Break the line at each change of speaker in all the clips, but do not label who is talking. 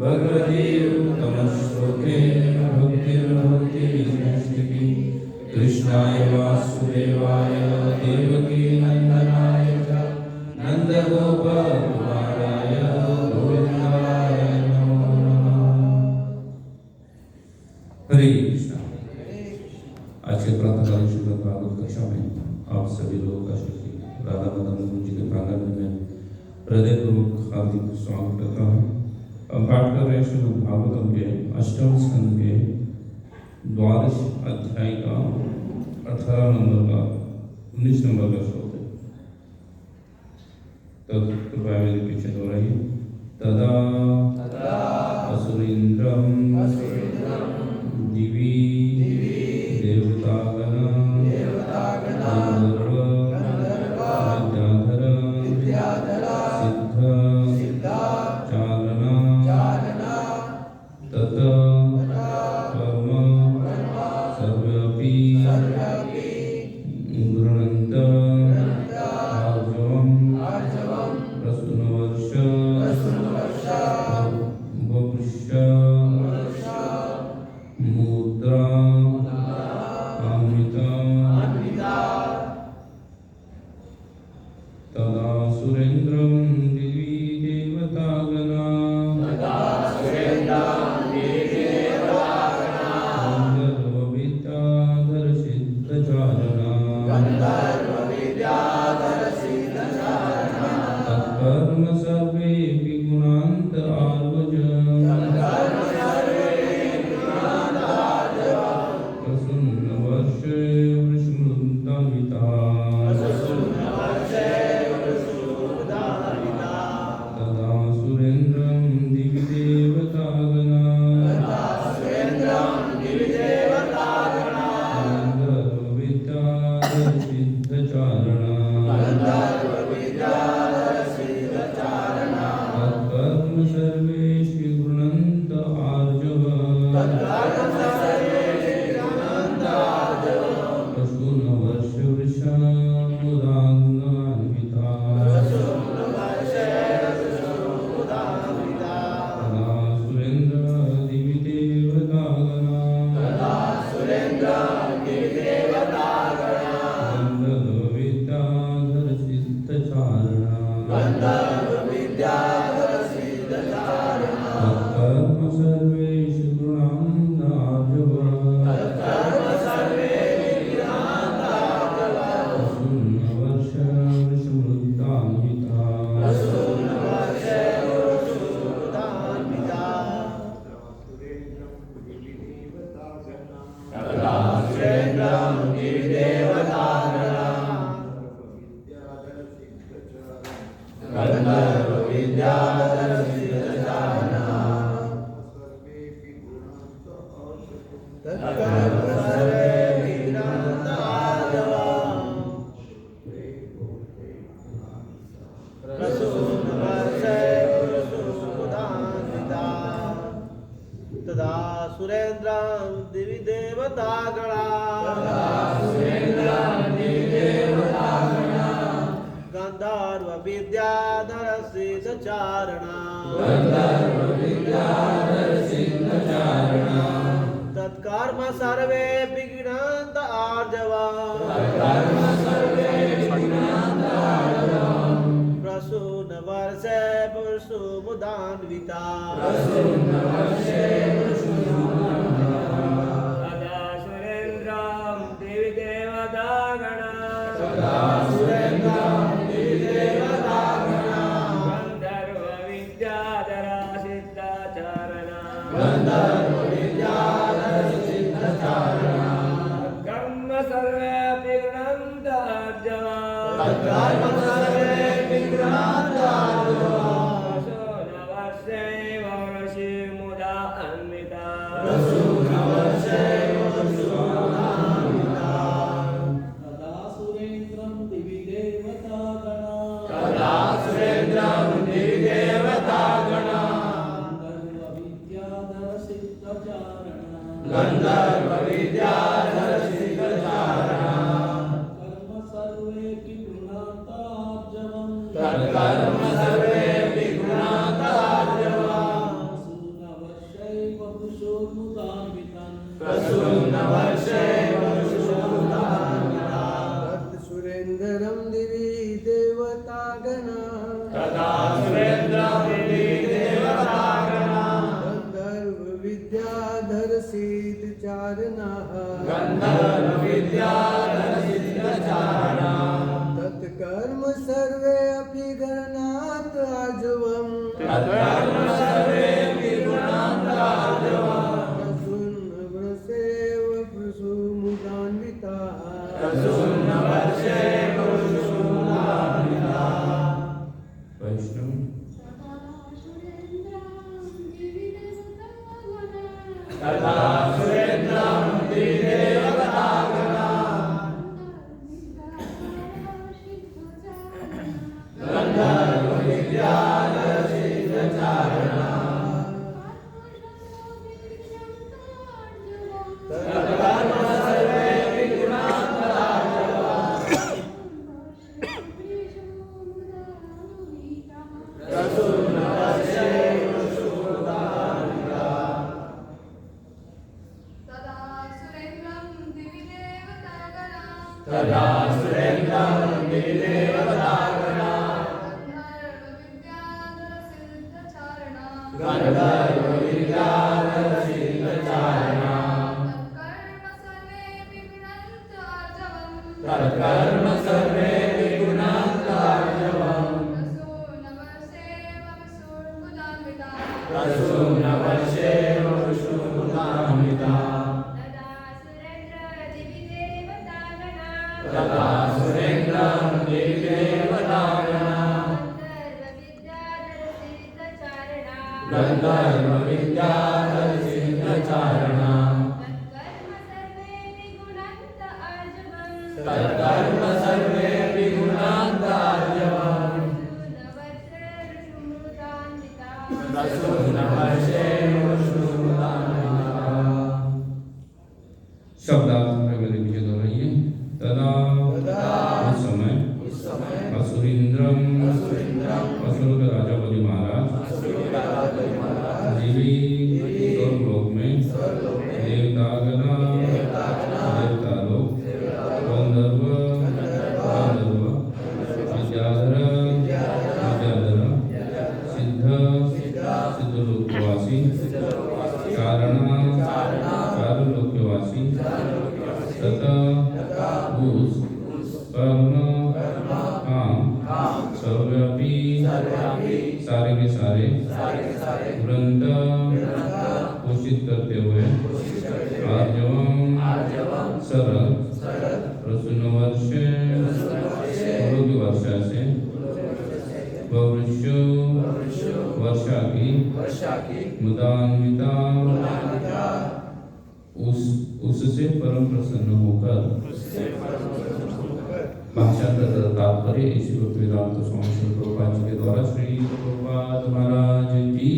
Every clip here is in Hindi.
भगवती उत्तमश्लोके भक्तिर्भक्तिविनष्टिकी कृष्णाय वासुदेवाय देवकी नंदनाय च नंदगोपकुमाराय गोविंदाय नमो नमः। हरे कृष्णा। आज के प्रातःकालीन श्रीमद् भागवत कक्षा में आप सभी लोगों का श्री राधा मदन जी के प्रांगण में हृदयपूर्वक हार्दिक स्वागत करता हूँ। हम पाठ कर रहे श्रीमद् भागवतम के अष्टम स्कंद के 12 अध्याय का 18 नंबर का 19 नंबर का श्लोक है। तो कृपया मेरे पीछे दोहराइए। तदा असुरेन्द्रम दिवी देवतागण गंधर्व विद्याधर सिद्ध चारणा तत कर्म सर्वपि गृह्णन्त आर्जवं प्रसूनवर्ष वपुष्य मुद्रा अमृता तदा सुरेन्द्रं दिवि देवतागणा गन्धर्वविद्याधर सिद्धचारणा तत्कर्म सर्वेऽपि गुणान्त आर्वज प्रसूनवर्षे वृषमृतान्विता तदा सुरेन्द्रं दिवि देवतागणा गन्धर्वविद्याधर सिद्धचारणा तत्कर्म सर्वेषु गृह्णन्त आर्जव प्रसूनवर्ष वृषमुदान्विता तदा सुरेन्द्र दिवि देवतागणा गन्धर्वविद्याधर सिद्धचारणा तत्कर्म सर्वेषु गृह्णन्त आर्जव प्रसूनवर्ष वृषमृतान्विता
तदा सुरेन्द्रं दिवि देवतागणा गंधर्व विद्याधर सिद्धचारणा तत्कर्म सर्वे विघ्नन्त आर्जवा प्रसूनवर्षे वृषमुदान्विता तदा सुरेन्द्रं दिवि देवतागणा गन्धर्व विद्याधर सिद्धचारणा कर्म सर्वे विघ्नन्त आर्जवा प्रसूनवर्षे वृषमुदान्विता
तदा सुरेन्द्रं दिवि देवतागणा गन्धर्वविद्याधर सिद्धचारणा कर्म सर्वेऽपि गृह्णन्त आर्जवम् तत्कर्म सर्वे विगुणान्तार्जवम्
प्रसून्नवरसेव प्रसूमुदान्विता
प्रसून्नवर्षेव प्रसूनान्विता
वैष्णव
तथा सुरेन्द्रं दिदेवतागणा गन्धर्वविद्याधरसिद्धचारणा तत्कर्म सर्वे विगुणान्तार्जवम् प्रसून्नवर्षेव प्रसूनान्विता
तदा सुरेन्द्रं
दिविदेवतागणा
गन्धर्वविद्याधरसिद्धचारणा
गन्धर्वविद्याधरसिद्धचारणा
तत्कर्म सर्वे विगुणान्तार्जवम्
तत्कर्म सर्वे विगुणान्तार्जवम्
प्रसूनवर्षेव
प्रसूनवर्षेव प्रसूनान्विता
तदा सुरेन्द्रं दिविदेवतागणा
तदा सुरेन्द्रं दिविदेवतागणा गन्धर्वविद्याधरसिद्धचारणा तत्कर्म सर्वे विगुणान्तार्जवम् प्रसूनवर्षेव प्रसूनान्विता
शब्दार्थ प्रगति विजय दोहराइए। तदा उस समय असुरेन्द्रम असुर के राजा बलि महाराज देवी स्वर्गलोक में देवतागणा देवता लोग गंधर्व विद्याधर सिद्धलोकवासी चारुलोकवासी तथा उस कर्म काम सर्वव्यापी सारे के सारे ग्रंथ घोषित करते हुए आर्जवम सरल प्रसून वर्ष की वर्षा से वर्षा की मुदान्विता उससे परम प्रसन्न होकर भाषांतर तात्पर्य इसी वक्त वेदांत स्वामी श्री प्रभुपाद जी के द्वारा श्री प्रभुपाद महाराज की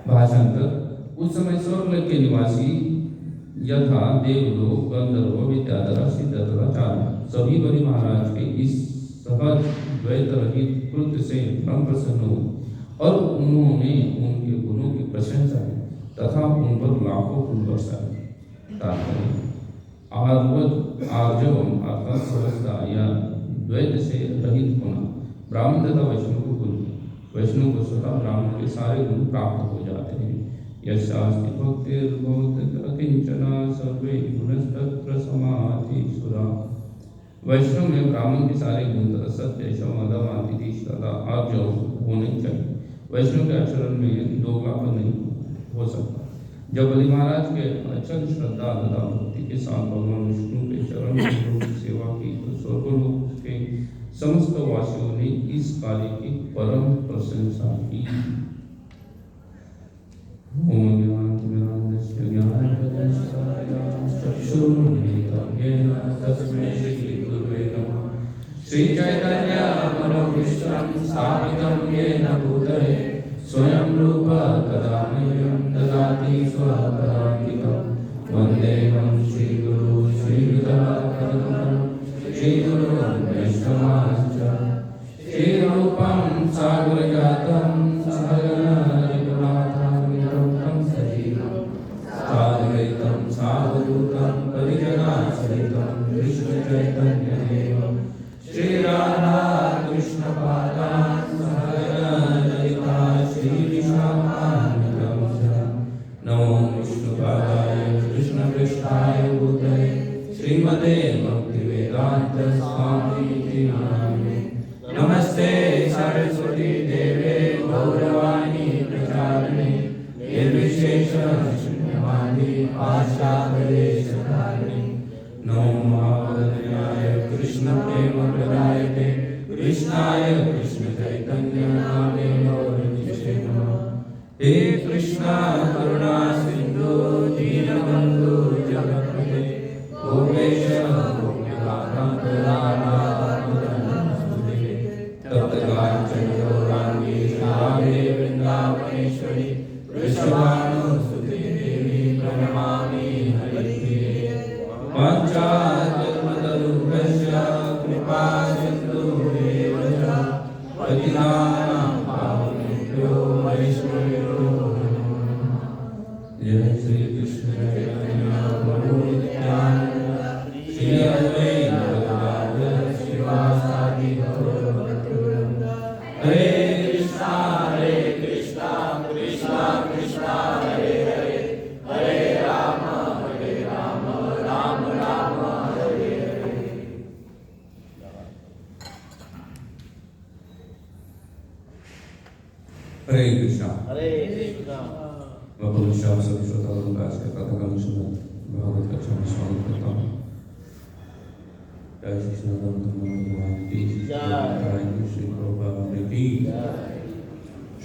भाषांतर। उस समय स्वर्गलोक के निवासी यथा देवलोक गंधर्व विद्याधर सिद्धधर चारण सभी बलि महाराज के इस सहज द्वैत रहित कृत्य से परम प्रसन्न हुए और उन्होंने उनके गुणों की प्रशंसा की तथा उन पर लाखों फूल बरसाए। आर्जवम अर्थात सहजता या द्वैत से रहित होना ब्राह्मण तथा वैष्णव को गुण वैष्णव को स्वतः ब्राह्मण के सारे गुण प्राप्त हो जाते हैं। यशास्ति भक्तिर्भवत्यकिंचना सर्वे गुणस्तत्र समाधिसुरा। वैष्णव में ब्राह्मण के सारे गुण तथा सत्य शम दम अतिथि तथा आर्जव होने चाहिए। वैष्णव के आचरण में दोगलापन नहीं हो सकता। जब बलि महाराज के अचल श्रद्धा तथा भक्ति के साथ भगवान विष्णु के चरण की सेवा की तो स्वर्गलोक के समस्त वासियों ने इस कार्य की परम प्रशंसा की। ओम ज्ञानतिमिरान्धस्य ज्ञानप्रदर्शनाय चक्षुरुन्मीलितं येन तस्मै श्रीगुरुवे नमः। श्रीचैतन्यमनोभीष्टं स्थापितं येन भूतले स्वयं रूप कदा मह्यं ददाति स्वपदान्तिकं। वन्देऽहं श्रीगुरो श्रीयुतपदकमलं श्रीगुरुन् वैष्णवांश्च श्रीरूपं सागरजातं सहगण रघुनाथान्वितं सजीवं साद्वैतं सावधूतं परिजनासहितं कृष्णचैतन्यदेवं श्रीराधा कृष्णपादान् सहगण ललिता श्रीविशाखान्वितं च। नमो विष्णुपादाय कृष्णपृष्ठाय भूतले श्रीमते भक्तिवेदान्त स्वामी इति नामिने। नमस्ते सरस्वती देवे हरे कृष्णा।
हरे कृष्णा।
मैं भविष्य आप सभी श्रोताओं का आज का प्रातःकालीन श्रीमद् भागवत कक्षा में स्वागत करता हूँ। जय श्री सनातन धर्म भगवान की जय, श्री प्रभुपाद की
जय।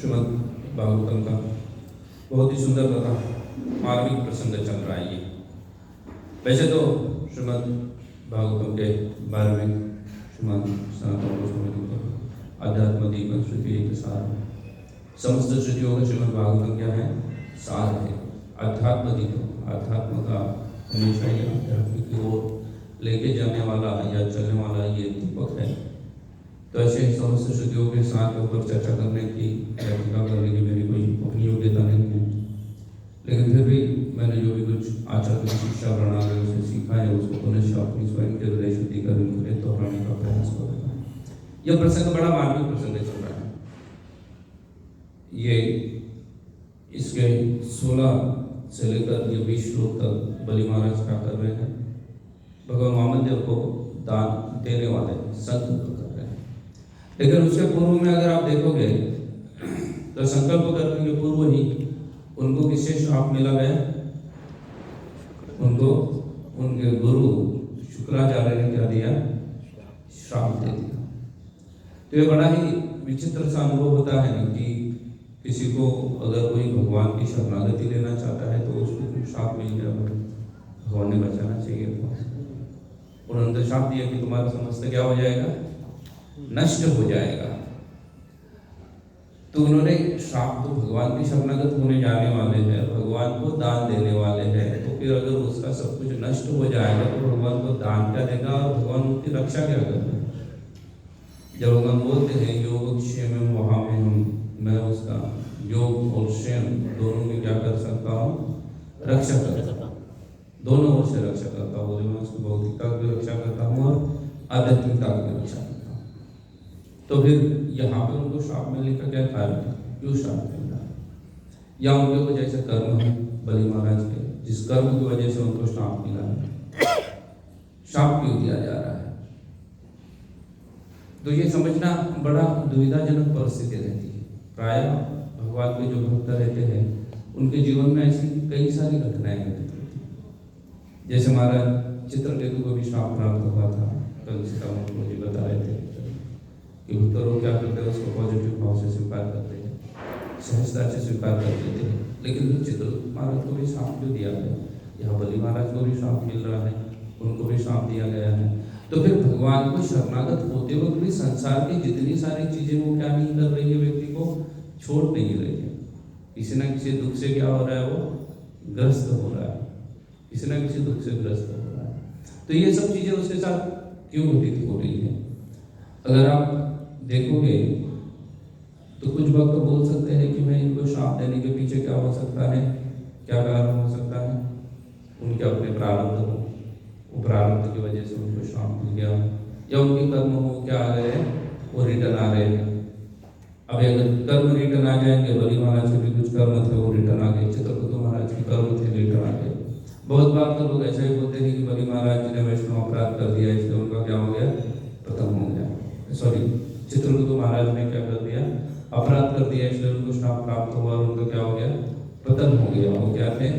श्रीमद् भागवतम का बहुत ही सुंदर तथा मार्मिक प्रसंग चल रहा है ये। वैसे तो श्रीमद् भागवतम के बारे में श्रीमद् सनातन गोस्वामी जी आध्यात्म दीपक श्रुति एक सार है। समस्त श्रुतियों का श्रीमद् भागवतम क्या है? सार है। अध्यात्म दीपक, अध्यात्म का हमेशा ये अध्यात्म की ओर लेके जाने वाला या चलने वाला ये दीपक है। तो ऐसे समस्त श्रुतियों के साथ के ऊपर चर्चा करने की या टीका करने की मेरी कोई अपनी योग्यता नहीं है, लेकिन फिर भी मैंने जो भी कुछ आचार्य की शिक्षा प्रणाली उसे सीखा है उसको पुनः अपनी स्वयं के हृदय शुद्धि करने दोहराने का प्रयास करूँगा। यह प्रसंग बड़ा मार्मिक प्रसंग चल रहा है। ये इसके 16 से लेकर ये 20 श्लोक तक बलि महाराज क्या कर रहे हैं? भगवान वामनदेव को दान देने वाले संकल्प कर रहे हैं। लेकिन उसके पूर्व में अगर आप देखोगे तो संकल्प करने के पूर्व ही उनको किससे श्राप मिला गया? उनको उनके गुरु शुक्राचार्य ने क्या दिया? श्राप दे दिया। तो ये बड़ा ही विचित्र सा अनुभव होता है कि किसी को अगर कोई भगवान की शरणागति लेना चाहता है तो उसको श्राप मिल गया, भगवान ने बचाना चाहिए था। उन्होंने तो श्राप दिया कि तुम्हारा समस्त क्या हो जाएगा? नष्ट हो जाएगा। तो उन्होंने श्राप तो भगवान की शरणागत होने जाने वाले हैं, भगवान को दान देने वाले हैं, तो फिर अगर उसका सब कुछ नष्ट हो जाएगा तो भगवान को दान क्या देगा और भगवान उनकी रक्षा क्या करेगा? जब भगवान बोलते हैं योग क्षेम वहाँ में मैं उसका योग और क्षेम दोनों में क्या कर सकता हूँ? रक्षा कर सकता हूँ, दोनों ओर से रक्षा करता हूँ। मैं उसकी भौतिकता की रक्षा करता हूँ और आध्यात्मिकता की रक्षा करता हूँ। तो फिर यहाँ पे उनको श्राप मिलने का क्या कारण है? क्यों श्राप मिल रहा है? या उनके वजह से कर्म है बलि महाराज के, जिस कर्म की वजह से उनको श्राप मिला है, श्राप क्यों दिया जा रहा है? तो ये समझना बड़ा दुविधाजनक परिस्थिति रहती है। प्राय भगवान के जो भक्त रहते हैं उनके जीवन में ऐसी कई सारी घटनाएं घटित होती हैं। जैसे महाराज चित्रकेतु को भी श्राप प्राप्त हुआ था। कल सीतामढ़ी जी बता रहे थे कि भक्त लोग क्या करते हैं, उसको पॉजिटिव भाव से स्वीकार करते हैं, सहजता से स्वीकार कर लेते हैं। लेकिन चित्र महाराज को भी श्राप क्यों दिया गया? यहाँ बलि महाराज को भी श्राप मिल रहा है, उनको भी श्राप दिया गया है। तो फिर भगवान को शरणागत होते वक्त भी संसार की जितनी सारी चीजें वो क्या नहीं कर रही है, व्यक्ति को छोड़ नहीं रही है। किसी ना किसी दुख से क्या हो रहा है? वो ग्रस्त हो रहा है, किसी ना किसी दुख से ग्रस्त हो रहा है। तो ये सब चीजें उसके साथ क्यों घटित हो रही है? अगर आप देखोगे तो कुछ भक्त बोल सकते हैं कि मैं इनको श्राप देने के पीछे क्या हो सकता है, क्या कारण हो सकता है? उनके अपने प्रारब्ध हो, वो प्रारब्ध की वजह से उनको श्राप मिल गया, या उनके कर्म हो क्या आ रहे हैं, वो रिटर्न आ रहे हैं। अब अगर कर्म रिटर्न आ जाएंगे, बलि महाराज के भी कुछ कर्म थे वो रिटर्न आ गए, चित्रकेतु महाराज के कर्म थे रिटर्न आ गए। बहुत बार तो लोग ऐसा ही बोलते हैं कि बलि महाराज जी ने वैष्णव अपराध कर दिया इसलिए उनका क्या हो गया? पतन हो गया। सॉरी, चित्रकेतु महाराज ने क्या कर दिया? अपराध कर दिया, इसलिए उनको श्राप प्राप्त हुआ और उनका क्या हो गया? पतन हो गया। वो क्या थे?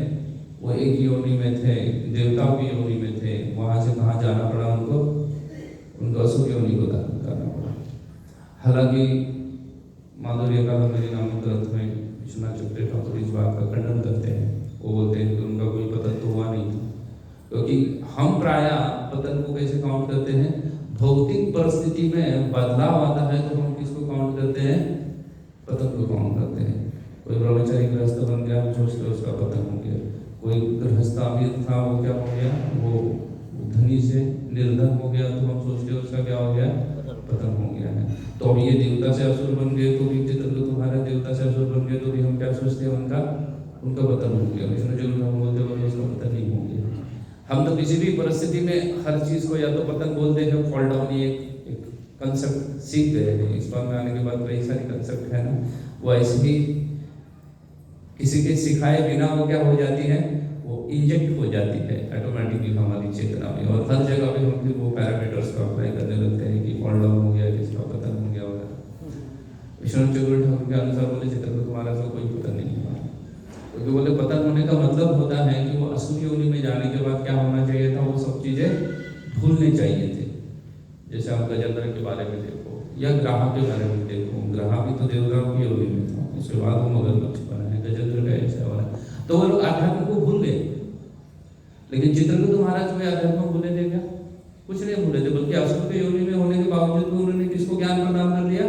वो एक योनि में थे, देवताओं की योनि में थे, वहां से कहाँ जाना पड़ा उनको असुर योनि को धारण करना पड़ा। हालांकि माधुर्य कादंबरी नामक ग्रंथ में विश्वनाथ चक्रवर्ती ठाकुर इस बात का खंडन करते हैं। वो बोलते हैं कि उनका कोई पतन तो हुआ नहीं था, क्योंकि हम प्राय पतन को कैसे काउंट करते हैं? भौतिक परिस्थिति में बदलाव आता है तो हम किसको काउंट करते हैं? पतन को काउंट करते हैं। कोई ब्रह्मचारी गृहस्थ बन गया, हम सोचते हैं उसका पतन हो गया। कोई गृहस्थ अमीर था, वो क्या हो गया? वो धनी से निर्धन हो गया, तो हम सोचते हैं उसका क्या हो गया? पतन हो गया है। तो अब ये देवता से असुर बन गए तो भी चित्रकेतु तुम्हारा देवता से असुर बन गए तो भी हम क्या सोचते हैं? उनका पतन हो गया। विष्णु जी हम बोलते हैं उसका पतन नहीं हो गया। हम तो किसी भी परिस्थिति में हर चीज को या तो पतन बोलते हैं, फॉल डाउन एक कंसेप्ट सीख गए हैं। इस बार में आने के बाद कई सारे कंसेप्ट है ना, वो ऐसे ही किसी के सिखाए बिना वो क्या हो जाती है? वो इंजेक्ट हो जाती है ऑटोमेटिकली हमारी चेतना में, और हर जगह पे हम फिर वो पैरामीटर्स को अप्लाई करने लगते हैं कि फॉल डाउन हो गया, किसका पतन हो गया वगैरह। विष्णु चतुर्थ ठाकुर के अनुसार बोले चित्रगुप्त महाराज को कोई पतन नहीं हुआ, क्योंकि बोले पतन होने का मतलब होता है कि वो असुर योनि में जाने के बाद क्या होना चाहिए था, वो सब चीजें भूलने चाहिए थे। जैसे आप गजेंद्र के बारे में देखो या ग्राह के बारे में देखो, ग्राह भी तो देवताओं की योनि में था, उसके बाद वो मगरमच्छ बना है, गजेंद्र का ऐसा बना, तो वो लोग आध्यात्म को भूल गए। लेकिन चित्रगुप्त महाराज में आध्यात्म को भूले थे क्या? कुछ नहीं भूले थे, बल्कि असुर के योनि में होने के बावजूद भी उन्होंने किसको ज्ञान प्रदान कर दिया?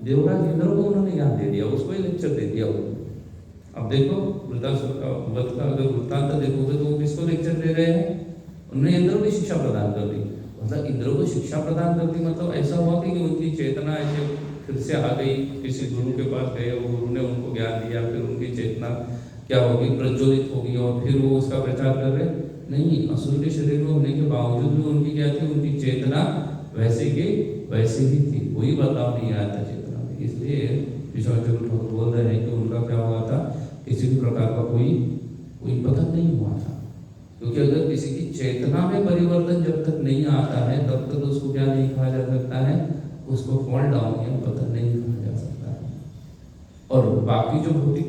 देवराज इंद्र को उन्होंने ज्ञान दे दिया, उसको ही लेक्चर दे दिया। अब देखो वृद्धासुर का वध का अगर वृत्तांत देखोगे तो वो किसको लेक्चर दे रहे हैं? उन्होंने इंद्र को शिक्षा प्रदान कर दी। मतलब इंद्र को शिक्षा प्रदान कर दी मतलब ऐसा हुआ कि उनकी चेतना ऐसे फिर से आ गई, किसी गुरु के पास गए, वो गुरु ने उनको ज्ञान दिया, फिर उनकी चेतना क्या होगी? प्रज्वलित होगी और फिर वो उसका प्रचार कर रहे नहीं। असुर के शरीर में होने के बावजूद भी उनकी क्या थी? उनकी चेतना वैसे की वैसे ही थी, कोई बदलाव नहीं आया था चेतना में। इसलिए विष्णु चतुर्थ ठाकुर बोल रहे हैं कि उनका क्या हुआ था? किसी भी प्रकार का कोई पतन नहीं हुआ था, क्योंकि अगर किसी की चेतना में परिवर्तन जब तक नहीं आता है तब तक उसको क्या नहीं कहा जा सकता है? उसको फॉल डाउन या पतन नहीं कहा जा सकता है। और बाकी जो भौतिक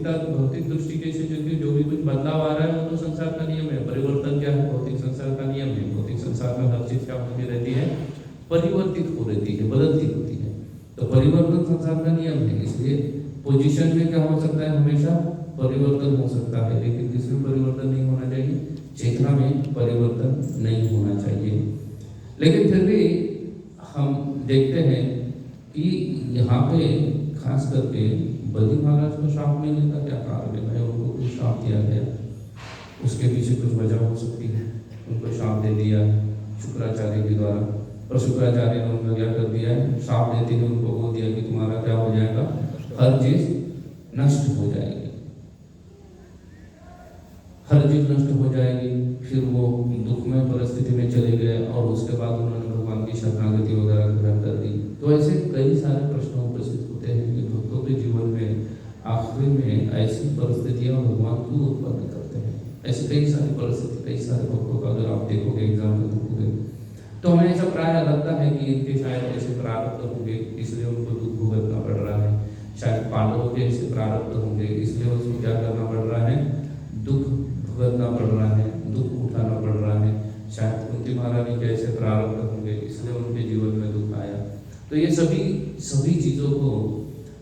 दृष्टि से जो भी कुछ बदलाव आ रहा है वो तो संसार का नियम है। परिवर्तन क्या है? भौतिक संसार का नियम है। भौतिक संसार में हर चीज क्या होती रहती है? परिवर्तित हो रहती है, बदलती होती है। तो परिवर्तन संसार का नियम है। इसलिए पोजीशन में क्या हो सकता है? हमेशा परिवर्तन हो सकता है, लेकिन किसमें परिवर्तन नहीं होना चाहिए? चेतना में परिवर्तन नहीं होना चाहिए। लेकिन फिर भी हम देखते हैं कि यहाँ पे खास करके बलि महाराज को श्राप मिलने का क्या कारण है? उनको कुछ श्राप दिया गया, उसके पीछे कुछ वजह हो सकती है। उनको श्राप दे दिया शुक्राचार्य के द्वारा, और शुक्राचार्य ने उनको क्या कर दिया है? श्राप देते ही उनको बोल दिया कि तुम्हारा क्या हो जाएगा? हर चीज नष्ट हो जाएगी, हर चीज नष्ट हो जाएगी। फिर वो दुखमय परिस्थिति में चले गए और उसके बाद उन्होंने भगवान की शरणागति वगैरह ग्रहण कर दी। तो ऐसे कई सारे प्रश्न उपस्थित होते हैं कि भक्तों के जीवन में आखिरी में ऐसी परिस्थितियां भगवान क्यों उत्पन्न करते हैं। ऐसी कई सारी परिस्थिति, कई सारे भक्तों का अगर आप देखोगे, एग्जाम्पल देखोगे, तो हमें ऐसा प्राय लगता है कि इनके शायद ऐसे प्रारब्ध होंगे इसलिए उनको दुख भुगतना पड़ रहा है। शायद पांडवों के ऐसे प्रारब्ध होंगे इसलिए उसको क्या करना पड़ रहा है? दुख भुगतना पड़ रहा है, दुख उठाना पड़ रहा है। शायद कुंती महारानी के ऐसे प्रारब्ध होंगे इसलिए उनके जीवन में दुख आया। तो ये सभी चीजों को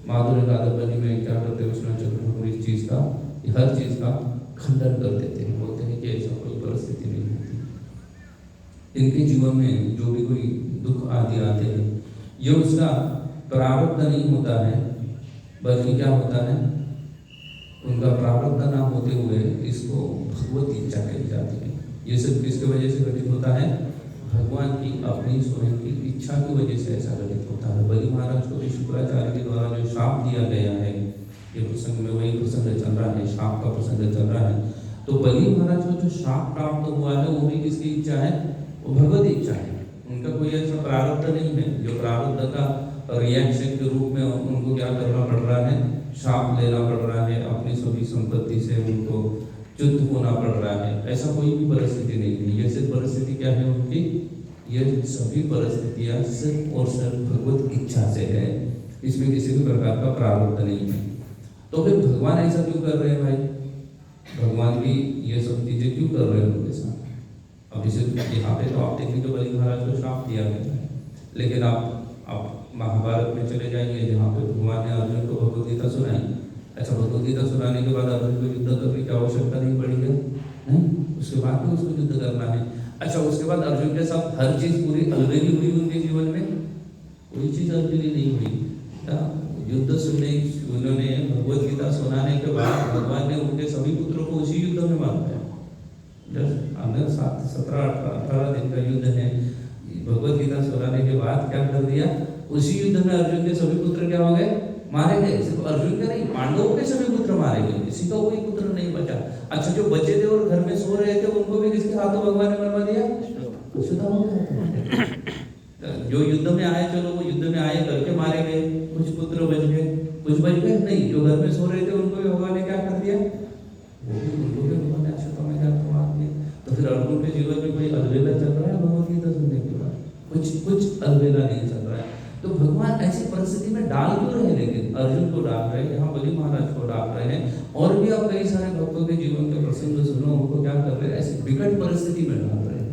माधुर्य कादम्बरी में क्या करते हैं? विष्णु चतुर्थ ठाकुर इस चीज का, हर चीज का खंडन कर देते हैं, बोलते हैं कि ऐसा कोई परिस्थिति नहीं होती। इनके जीवन में जो भी कोई दुख आदि आते हैं ये उसका प्रारब्ध नहीं होता है, बल्कि क्या होता है? उनका प्रारब्ध ना होते हुए इसको भगवत इच्छा कही जाती है। ये सब किसकी वजह से घटित होता है? भगवान की अपनी स्वयं की इच्छा की वजह से ऐसा घटित होता है। बलि महाराज को भी शुक्राचार्य के द्वारा जो श्राप दिया गया है, ये प्रसंग में वही प्रसंग चल रहा है, श्राप का प्रसंग चल रहा है। तो बलि महाराज को जो श्राप प्राप्त हुआ है वो भी किसकी इच्छा है? वो भगवत इच्छा है। उनका कोई ऐसा प्रारब्ध नहीं है जो प्रारब्ध का रिएक्शन के रूप में उनको क्या करना पड़ रहा है? श्राप लेना पड़ रहा है, अपनी सभी संपत्ति से उनको च्युत होना पड़ रहा है। ऐसा कोई भी परिस्थिति नहीं है। ये सिर्फ परिस्थिति क्या है उनकी? ये सभी परिस्थितियां सिर्फ और सिर्फ भगवत इच्छा से है, इसमें किसी भी प्रकार का प्रारब्ध नहीं है। तो फिर भगवान ऐसा क्यों कर रहे हैं भाई? भगवान भी ये सब चीजें क्यों कर रहे हैं उनके साथ? अब इसे यहाँ पे तो आप देखेंगे बलि महाराज को श्राप दिया गया है, लेकिन आप महाभारत में चले जाएंगे जहाँ पे भगवान ने अर्जुन को भगवद गीता सुनाई। ऐसा भगवद गीता सुनाने के बाद अर्जुन को युद्ध करने की आवश्यकता नहीं पड़ी है, नहीं, उसके बाद भी उसको युद्ध करना है। अच्छा, उसके बाद अर्जुन के साथ हर चीज पूरी अलबेली हुई उनके जीवन में? कोई चीज अलबेली नहीं हुई। युद्ध सुनने उन्होंने भगवद गीता सुनाने के बाद भगवान ने उनके सभी पुत्रों को उसी युद्ध में मार दिया। 17-18 दिन का युद्ध है। भगवद गीता सुनाने के बाद क्या कर दिया? उसी युद्ध में अर्जुन के सभी पुत्र क्या हो गए? मारे गए। सिर्फ अर्जुन के नहीं, पांडवों के सभी पुत्र मारे गए, किसी का कोई पुत्र नहीं बचा। अच्छा, जो बचे थे और घर में सो रहे थे उनको भी किसके हाथों भगवान ने मरवा दिया? जो युद्ध में आए, चलो वो युद्ध में आए करके मारे गए, कुछ पुत्र बच गए, कुछ बच गए नहीं। जो घर में सो रहे थे उनको भी भगवान ने क्या कर दिया? वो भी उनको भी भगवान ने अक्षतों में क्या मार दिया। तो फिर अर्जुन के जीवन में कोई अलबेला चल रहा है भगवद गीता सुनने के बाद? कुछ अलबेला नहीं चल रहा है। तो भगवान ऐसी परिस्थिति में डाल क्यों रहे, लेकिन अर्जुन को डाल रहे हैं, यहाँ बलि महाराज को डाल रहे हैं, और भी आप कई सारे भक्तों के जीवन के प्रसंग सुनो, उनको क्या कर रहे हैं, ऐसी विकट परिस्थिति में डाल रहे हैं।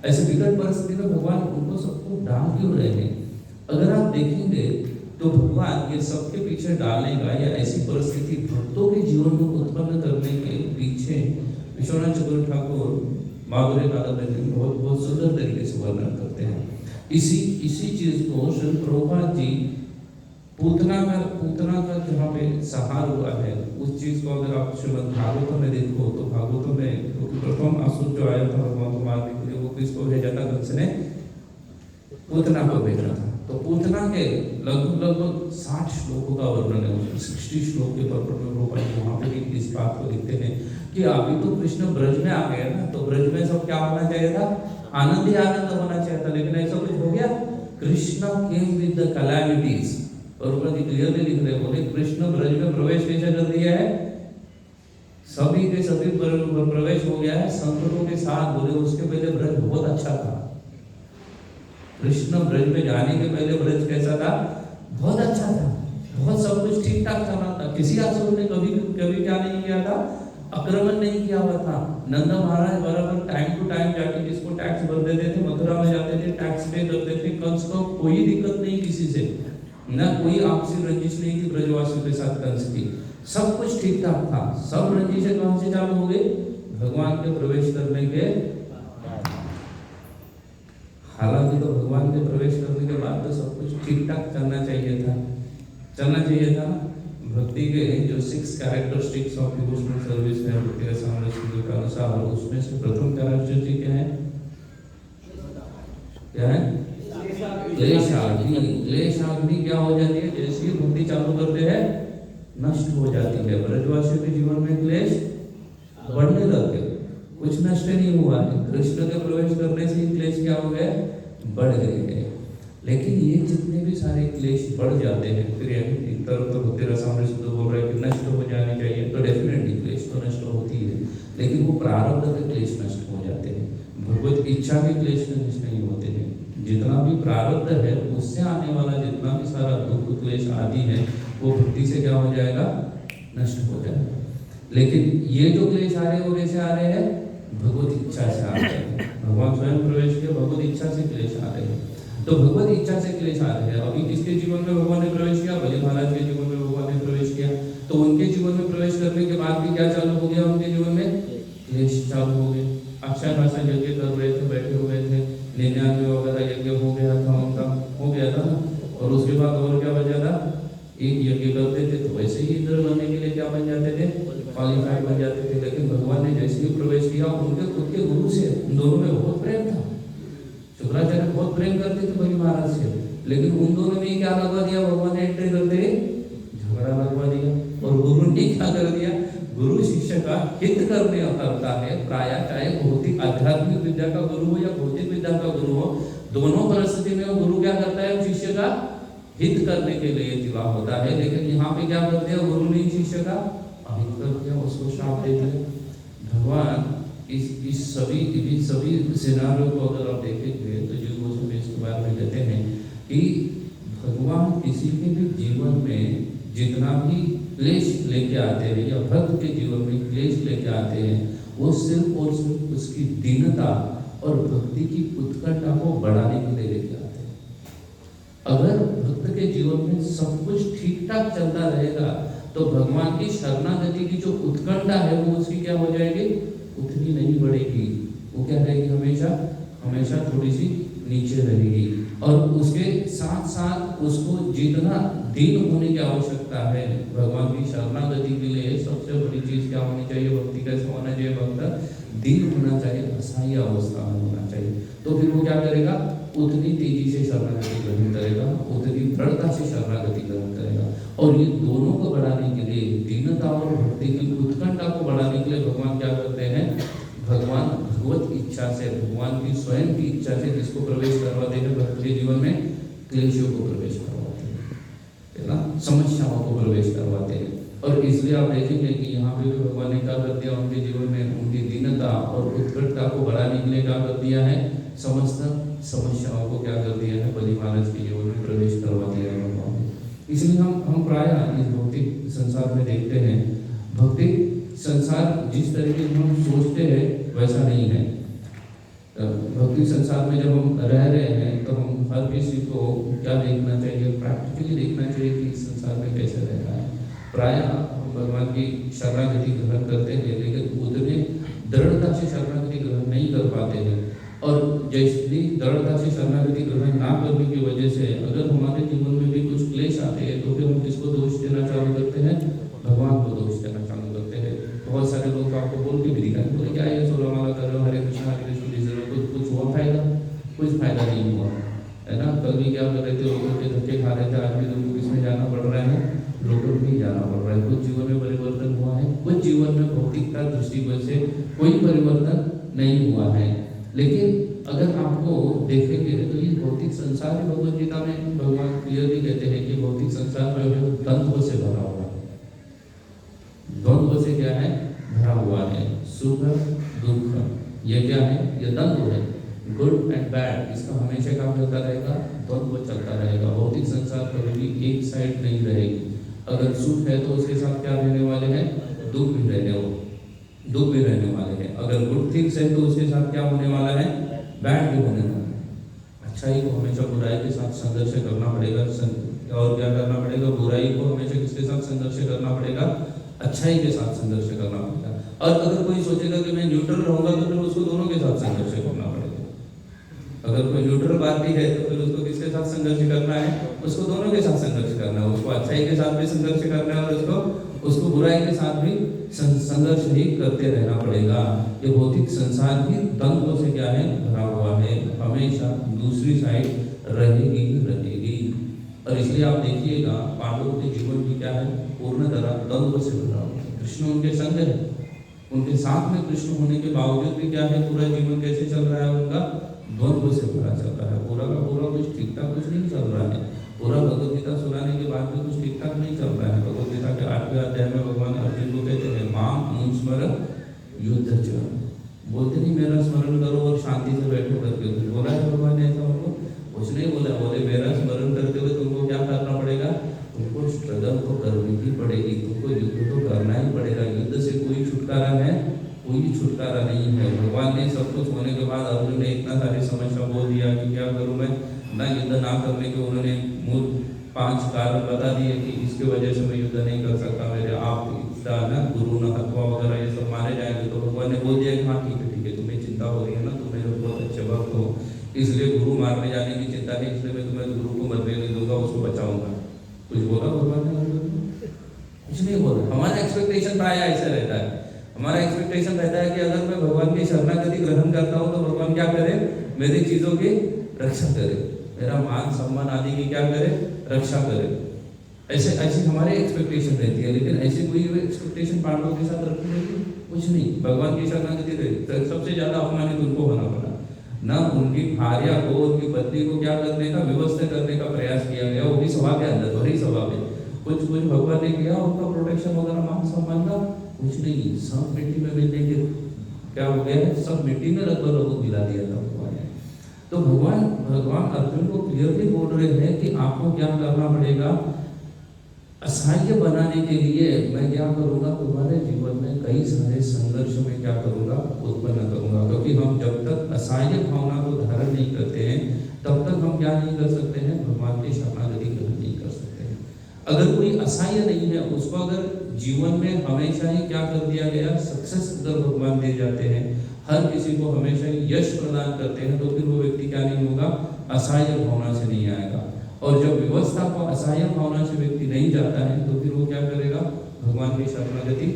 ऐसी विकट परिस्थिति में भगवान उनको सबको डाल क्यों रहे हैं? अगर आप देखेंगे तो भगवान ये सबके पीछे डालने का या ऐसी परिस्थिति भक्तों के जीवन में उत्पन्न करने के पीछे विश्वनाथ चतुर्थ ठाकुर माधुर्य कादम्बरी में बहुत सुंदर तरीके से वर्णन करते हैं। इसी चीज को श्री प्रभुपाद जी पूतना का जहाँ पे सहार हुआ है, उस चीज को अगर आप श्रीमद् भागवतम में देखो तो भागवतम में क्योंकि प्रथम असुर जो आया था भगवान को मारने के लिए, वो किसको भेजा था? कंस ने पूतना को भेजा था। तो पूतना के लगभग 60 श्लोकों का वर्णन है, 60 श्लोक के प्रभुपाद वहाँ पे इस बात को लिखते हैं कि अभी तो कृष्ण ब्रज में आ गए ना, तो ब्रज में सब क्या होना चाहिए था? आनंद ही आनंद होना चाहिए था, लेकिन ऐसा कुछ हो गया? Krishna came with the calamities. और ऊपर क्लियरली लिख रहे, बोले कृष्ण ब्रज में प्रवेश कैसे कर दिया है? सभी के सभी प्रवेश हो गया है संतों के साथ। बोले उसके पहले ब्रज बहुत अच्छा था। कृष्ण ब्रज में जाने के पहले ब्रज कैसा था? बहुत अच्छा था, बहुत सब कुछ ठीक ठाक चला था। किसी असुर ने कभी क्या नहीं किया था? आक्रमण नहीं किया हुआ था। नंद महाराज बराबर टाइम टू टाइम जाके जिसको टैक्स भर देते थे, मथुरा में जाते थे, टैक्स पे करते थे। कंस को कोई दिक्कत नहीं किसी से, ना कोई आपसी रंजिश नहीं थी ब्रजवासियों के साथ कंस की। सब कुछ ठीक ठाक था। सब रंजिशें कहाँ से चालू हो गई? भगवान के प्रवेश करने के, हालांकि तो भगवान के प्रवेश करने के बाद तो सब कुछ ठीक ठाक चलना चाहिए था। भक्ति के जो 6 कैरेक्टरिस्टिक्स ऑफ डिवोशनल सर्विस है भक्ति रसामृत सिंधु के अनुसार, उसमें से प्रथम कैरेक्टरिस्टिक क्या है? क्लेशाग्नि क्या हो जाती है? जैसे ही भक्ति चालू करते हैं नष्ट हो जाती है। ब्रजवासियों के जीवन में क्लेश बढ़ने लगे, कुछ नष्ट नहीं हुआ है। कृष्ण के प्रवेश करने से ही क्लेश क्या हो गए? बढ़ गए। लेकिन ये जितने भी सारे क्लेश बढ़ जाते हैं, फिर एक तरफ तो भक्ति रसामृत सिंधु बोल रहे हैं कि नष्ट हो जाने चाहिए, तो डेफिनेटली क्लेश तो नष्ट होती है, लेकिन वो प्रारब्ध के क्लेश नष्ट हो जाते हैं। भगवत इच्छा के क्लेश नष्ट नहीं होते हैं। जितना भी प्रारब्ध है उससे आने वाला जितना भी सारा दुख क्लेश आदि है वो भक्ति से क्या हो जाएगा? नष्ट हो जाएगा। लेकिन ये जो क्लेश आ रहे हैं वो कैसे आ रहे हैं? भगवत इच्छा से आ रहे हैं। भगवान स्वयं प्रवेश किया, भगवत इच्छा से क्लेश आ रहे हैं। तो भगवत इच्छा से क्लेश आ रहे हैं। अभी किसके जीवन में भगवान ने प्रवेश किया? बलि महाराज के जीवन में भगवान ने प्रवेश किया। तो उनके जीवन में प्रवेश करने के बाद भी क्या चालू हो गया? उनके जीवन में क्लेश चालू हो गए। अच्छा खासा यज्ञ कर रहे थे, बैठे हुए थे, 99 वगैरह यज्ञ हो गया था उनका, हो गया था ना। और उसके बाद और क्या बचा था? एक यज्ञ करते थे तो वैसे ही इंद्र बनने के लिए क्या बन जाते थे? क्वालिफाइड बन जाते थे। लेकिन भगवान ने जैसे ही प्रवेश किया, उनके खुद के गुरु से उन दोनों में बहुत प्रेम था। शुक्राचार्य बहुत प्रेम करते थे बलि महाराज से, लेकिन उन दोनों में क्या लगवा दिया? भगवान ने एंट्री करते ही झगड़ा लगवा दिया। और गुरु ने क्या कर दिया? गुरु शिष्य का हित करने करता है प्राय, चाहे भौतिक आध्यात्मिक विद्या का गुरु हो या भौतिक विद्या का गुरु हो, दोनों परिस्थिति में वो गुरु क्या करता है? शिष्य का हित करने के लिए तिवा होता है। लेकिन यहाँ पे क्या कर दिया? गुरु ने शिष्य का अहित कर दिया, उसको श्राप दे दिया। भगवान इस सभी सिनारियों को अगर आप देखेंगे तो जो गोस्वामी इसके बारे में कहते हैं कि भगवान किसी के भी जीवन में जितना भी क्लेश लेके आते हैं या भक्त के जीवन में क्लेश लेके आते हैं, वो सिर्फ और सिर्फ उसकी दीनता और भक्ति की उत्कंठा को बढ़ाने के लिए लेके आते हैं। अगर भक्त के जीवन में सब कुछ ठीक ठाक चलता रहेगा तो भगवान की शरणागति की जो उत्कंठा है वो उसकी क्या हो जाएगी? उतनी नहीं बढ़ेगी। वो क्या रहेगी? हमेशा थोड़ी सी नीचे रहेगी। और उसके साथ साथ उसको जितना दीन होने की आवश्यकता है, भगवान की शरणागति के लिए सबसे बड़ी चीज क्या होनी चाहिए? भक्ति कैसे होना चाहिए? भक्त दीन होना चाहिए, असहाय अवस्था में होना चाहिए। तो फिर वो क्या करेगा? उतनी तेजी से शरणागति ग्रहण करेगा, उतनी दृढ़ता से शरणागति ग्रहण करेगा। और ये दोनों को बढ़ाने के लिए, दीनता और भक्ति की उत्कंठा को बढ़ाने के लिए भगवान क्या करते हैं? भगवान भगवत इच्छा से, भगवान की स्वयं की इच्छा से जिसको प्रवेश करवाते हैं भक्त के जीवन में, क्लेशों को प्रवेश करवाते हैं, है ना, समस्याओं को प्रवेश करवाते हैं। और इसलिए आप देखेंगे कि यहाँ पे भी भगवान ने क्या कर दिया? उनके जीवन में उनकी दीनता और उत्कटता को बढ़ाने के लिए क्या कर दिया है? समस्त समस्याओं को क्या कर दिया है, बलि महाराज के जीवन में प्रवेश करवा दिया है भगवान ने। इसलिए हम प्रायः इस भौतिक संसार में देखते हैं, भौतिक संसार जिस तरीके से हम सोचते हैं वैसा नहीं है। भौतिक संसार में जब हम रह रहे हैं तो हम हर किसी को क्या देखना चाहिए, प्रैक्टिकली देखना चाहिए कि इस संसार में कैसे रह रहा है। प्रायः हम भगवान की शरणागति ग्रहण करते हैं, लेकिन उतने दृढ़ता से शरणागति ग्रहण नहीं कर पाते हैं। और जैसी दृढ़ता से शरणागति ग्रहण ना करने की वजह से अगर हमारे जीवन में भी कुछ क्लेश आते हैं तो फिर हम किसको दोष देना चालू करते हैं, भगवान को दोष देना चालू करते हैं। बहुत सारे लोग आपको बोल के भी दिखाएं, बोले क्या ये 16 माला कर रहे हो, हरे कृष्ण कुछ हुआ फायदा, कुछ फायदा नहीं हुआ है ना। कल भी क्या कर रहे थे, लोगों के धक्के खा रहे थे, आज भी लोगों को किसमें जाना पड़ रहा है, लोगों में ही जाना पड़ रहा है। कुछ जीवन में परिवर्तन हुआ है, कुछ जीवन में भौतिकता दृष्टिकोण से कोई परिवर्तन नहीं हुआ है। लेकिन अगर आपको देखेंगे तो ये भौतिक संसार में भगवद गीता में भगवान क्लियरली कहते हैं कि भौतिक संसार जो है द्वंद्व से भरा हुआ है। द्वंद्व से क्या है, भरा हुआ है, सुख दुख, ये क्या है, ये द्वंद्व है, गुड एंड बैड, इसका हमेशा काम चलता रहेगा, द्वंद्व चलता रहेगा। भौतिक संसार कभी भी एक साइड नहीं रहेगी। अगर सुख है तो उसके साथ क्या रहने वाले हैं, दुख भी रहने वाले हैं। अगर गुड थिंग्स है तो उसके साथ क्या होने वाला है, बैड भी होने वाला है। अच्छाई को हमेशा बुराई के साथ संघर्ष करना पड़ेगा, और क्या करना पड़ेगा, बुराई को हमेशा किसके साथ संघर्ष करना पड़ेगा, अच्छाई के साथ संघर्ष करना पड़ेगा। और अगर कोई सोचेगा कि मैं न्यूट्रल रहूंगा तो फिर उसको दोनों के साथ संघर्ष करना पड़ेगा। अगर कोई न्यूट्रल पार्टी है तो फिर उसको किसके साथ संघर्ष करना है, उसको दोनों के साथ संघर्ष करना है। उसको अच्छाई के साथ भी संघर्ष करना है और उसको बुराई के साथ भी संघर्ष ही करते रहना पड़ेगा। ये भौतिक संसार भी द्वंद्व से क्या है, भरा हुआ है, हमेशा दूसरी साइड रहेगी। और इसलिए आप देखिएगा पांडवों के जीवन भी क्या है, पूर्ण तरह द्वंद्व से भरा हुआ है। कृष्ण उनके संग है, उनके साथ में कृष्ण होने के बावजूद भी क्या है, पूरा जीवन कैसे चल रहा है उनका, द्वंद्व से भरा चल रहा है। पूरा का पूरा कुछ ठीक ठाक कुछ नहीं चल रहा है। पूरा भगवद गीता सुनाने के बाद भी कुछ ठीक ठाक नहीं चल रहा है। भगवद गीता के 8वें अध्याय में भगवान अर्जुन को कहते हैं, माम अनुस्मर युद्ध च, बोलते नहीं मेरा स्मरण करो और शांति से बैठो करके बोला है भगवान ने ऐसा उनको कुछ नहीं बोला। बोले मेरा स्मरण करते हुए तुमको क्या करना पड़ेगा, तुमको स्ट्रगल तो करनी ही पड़ेगी, तुमको युद्ध तो करना ही पड़ेगा। युद्ध से कोई छुटकारा है, कोई छुटकारा नहीं है। भगवान ने सब कुछ होने के बाद अर्जुन ने इतना सारी समस्या बोल दिया कि क्या करूं मैं, ना युद्ध ना करने के उन्होंने मूल 5 कारण बता दिए कि इसके वजह से मैं युद्ध नहीं कर सकता, मेरे आप ना गुरु न हत्वा वगैरह ये सब मारे जाएंगे। तो भगवान ने बोल दिया कि हाँ ठीक है, तुम्हें चिंता हो रही है ना, तुम मेरे बहुत अच्छे भक्त हो, इसलिए गुरु मारने जाने की चिंता नहीं, इसलिए मैं तुम्हें गुरु को मरने नहीं दूंगा, उसको बचाऊंगा। कुछ बोला भगवान ने? कुछ नहीं बोला। हमारा एक्सपेक्टेशन प्राय ऐसा रहता है, हमारा एक्सपेक्टेशन रहता है कि अगर मैं भगवान की शरणागति ग्रहण करता हूँ तो भगवान क्या करे, मेरी चीजों की रक्षा करे, मेरा मान सम्मान आदि की क्या करे, रक्षा करे। ऐसी हमारी एक्सपेक्टेशन रहती है। लेकिन ऐसी कोई एक्सपेक्टेशन पांडवों के साथ रखी नहीं, कुछ नहीं। भगवान की शरणागति रही, सबसे ज्यादा अपमानित उनको होना पड़ा ना। उनकी भार्या को, उनकी पत्नी को क्या करने का, व्यवस्था करने का प्रयास किया गया, वो भी सभा के अंदर, भरी सभा में कुछ भगवान ने किया, उनका प्रोटेक्शन वगैरह मान सम्मान का कुछ नहीं, सब मिट्टी में मिलने के क्या हो गया है, सब मिट्टी में लगभग लोगों मिला दिया था भगवान ने। तो भगवान अर्जुन को क्लियरली बोल रहे हैं कि आपको क्या करना पड़ेगा, असहाय बनाने के लिए मैं क्या करूंगा, तुम्हारे जीवन में कई सारे संघर्ष में क्या करूंगा, उत्पन्न करूंगा। क्योंकि हम जब तक असहाय भावना को धारण नहीं करते हैं तब तक हम क्या नहीं कर सकते हैं, भगवान की शरणागति ग्रहण नहीं कर सकते हैं। अगर कोई असहाय नहीं है, उसको अगर जीवन में हमेशा ही क्या कर दिया गया, सक्सेस अगर भगवान दे जाते हैं, हर किसी को हमेशा ही यश प्रदान करते हैं, तो फिर वो व्यक्ति क्या नहीं होगा, असहाय भावना से नहीं आएगा। और जब व्यवस्था को असहाय भावना से व्यक्ति नहीं जाता है तो फिर वो क्या करेगा, भगवान की शरणागति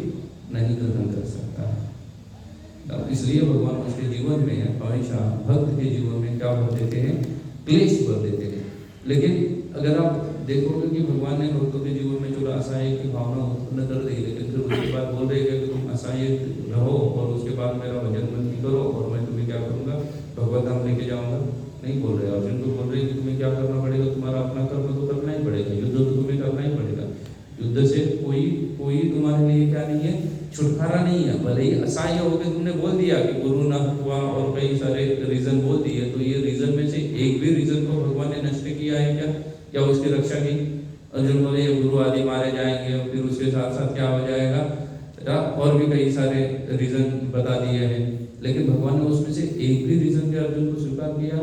नहीं ग्रहण कर सकता है। इसलिए भगवान उसके जीवन में हमेशा भक्त के जीवन में क्या भर देते हैं, क्लेश भर देते हैं। लेकिन अगर आप देखोगे कि भगवान ने भक्तों के जीवन में जो असहाय की भावना उत्पन्न कर दी, लेकिन फिर उसके बाद बोल रहे हैं कि तुम असहाय रहो और उसके बाद मेरा भजन बंदी करो और मैं तुम्हें क्या करूँगा, भगवत धाम लेके जाऊँगा, नहीं बोल रहे। अर्जुन को बोल रहे कि तुम्हें क्या करना पड़ेगा, तुम्हारा अपना कर्म तो करना ही पड़ेगा, युद्ध तो तुम्हें करना ही पड़ेगा। युद्ध से कोई कोई तुम्हारे लिए क्या नहीं है, छुटकारा नहीं है। भले ही असहाय होकर तुमने बोल दिया कि गुरु न हुआ और कई सारे रीजन बोल दिए, तो ये रीजन में से एक भी रीजन को भगवान ने नष्ट किया है क्या उसकी रक्षा की? अर्जुन बोले ये गुरु आदि मारे जाएंगे और फिर उसके साथ साथ क्या हो जाएगा, और भी कई सारे रीजन बता दिए हैं, लेकिन भगवान ने उसमें से एक भी रीजन के अर्जुन को स्वीकार किया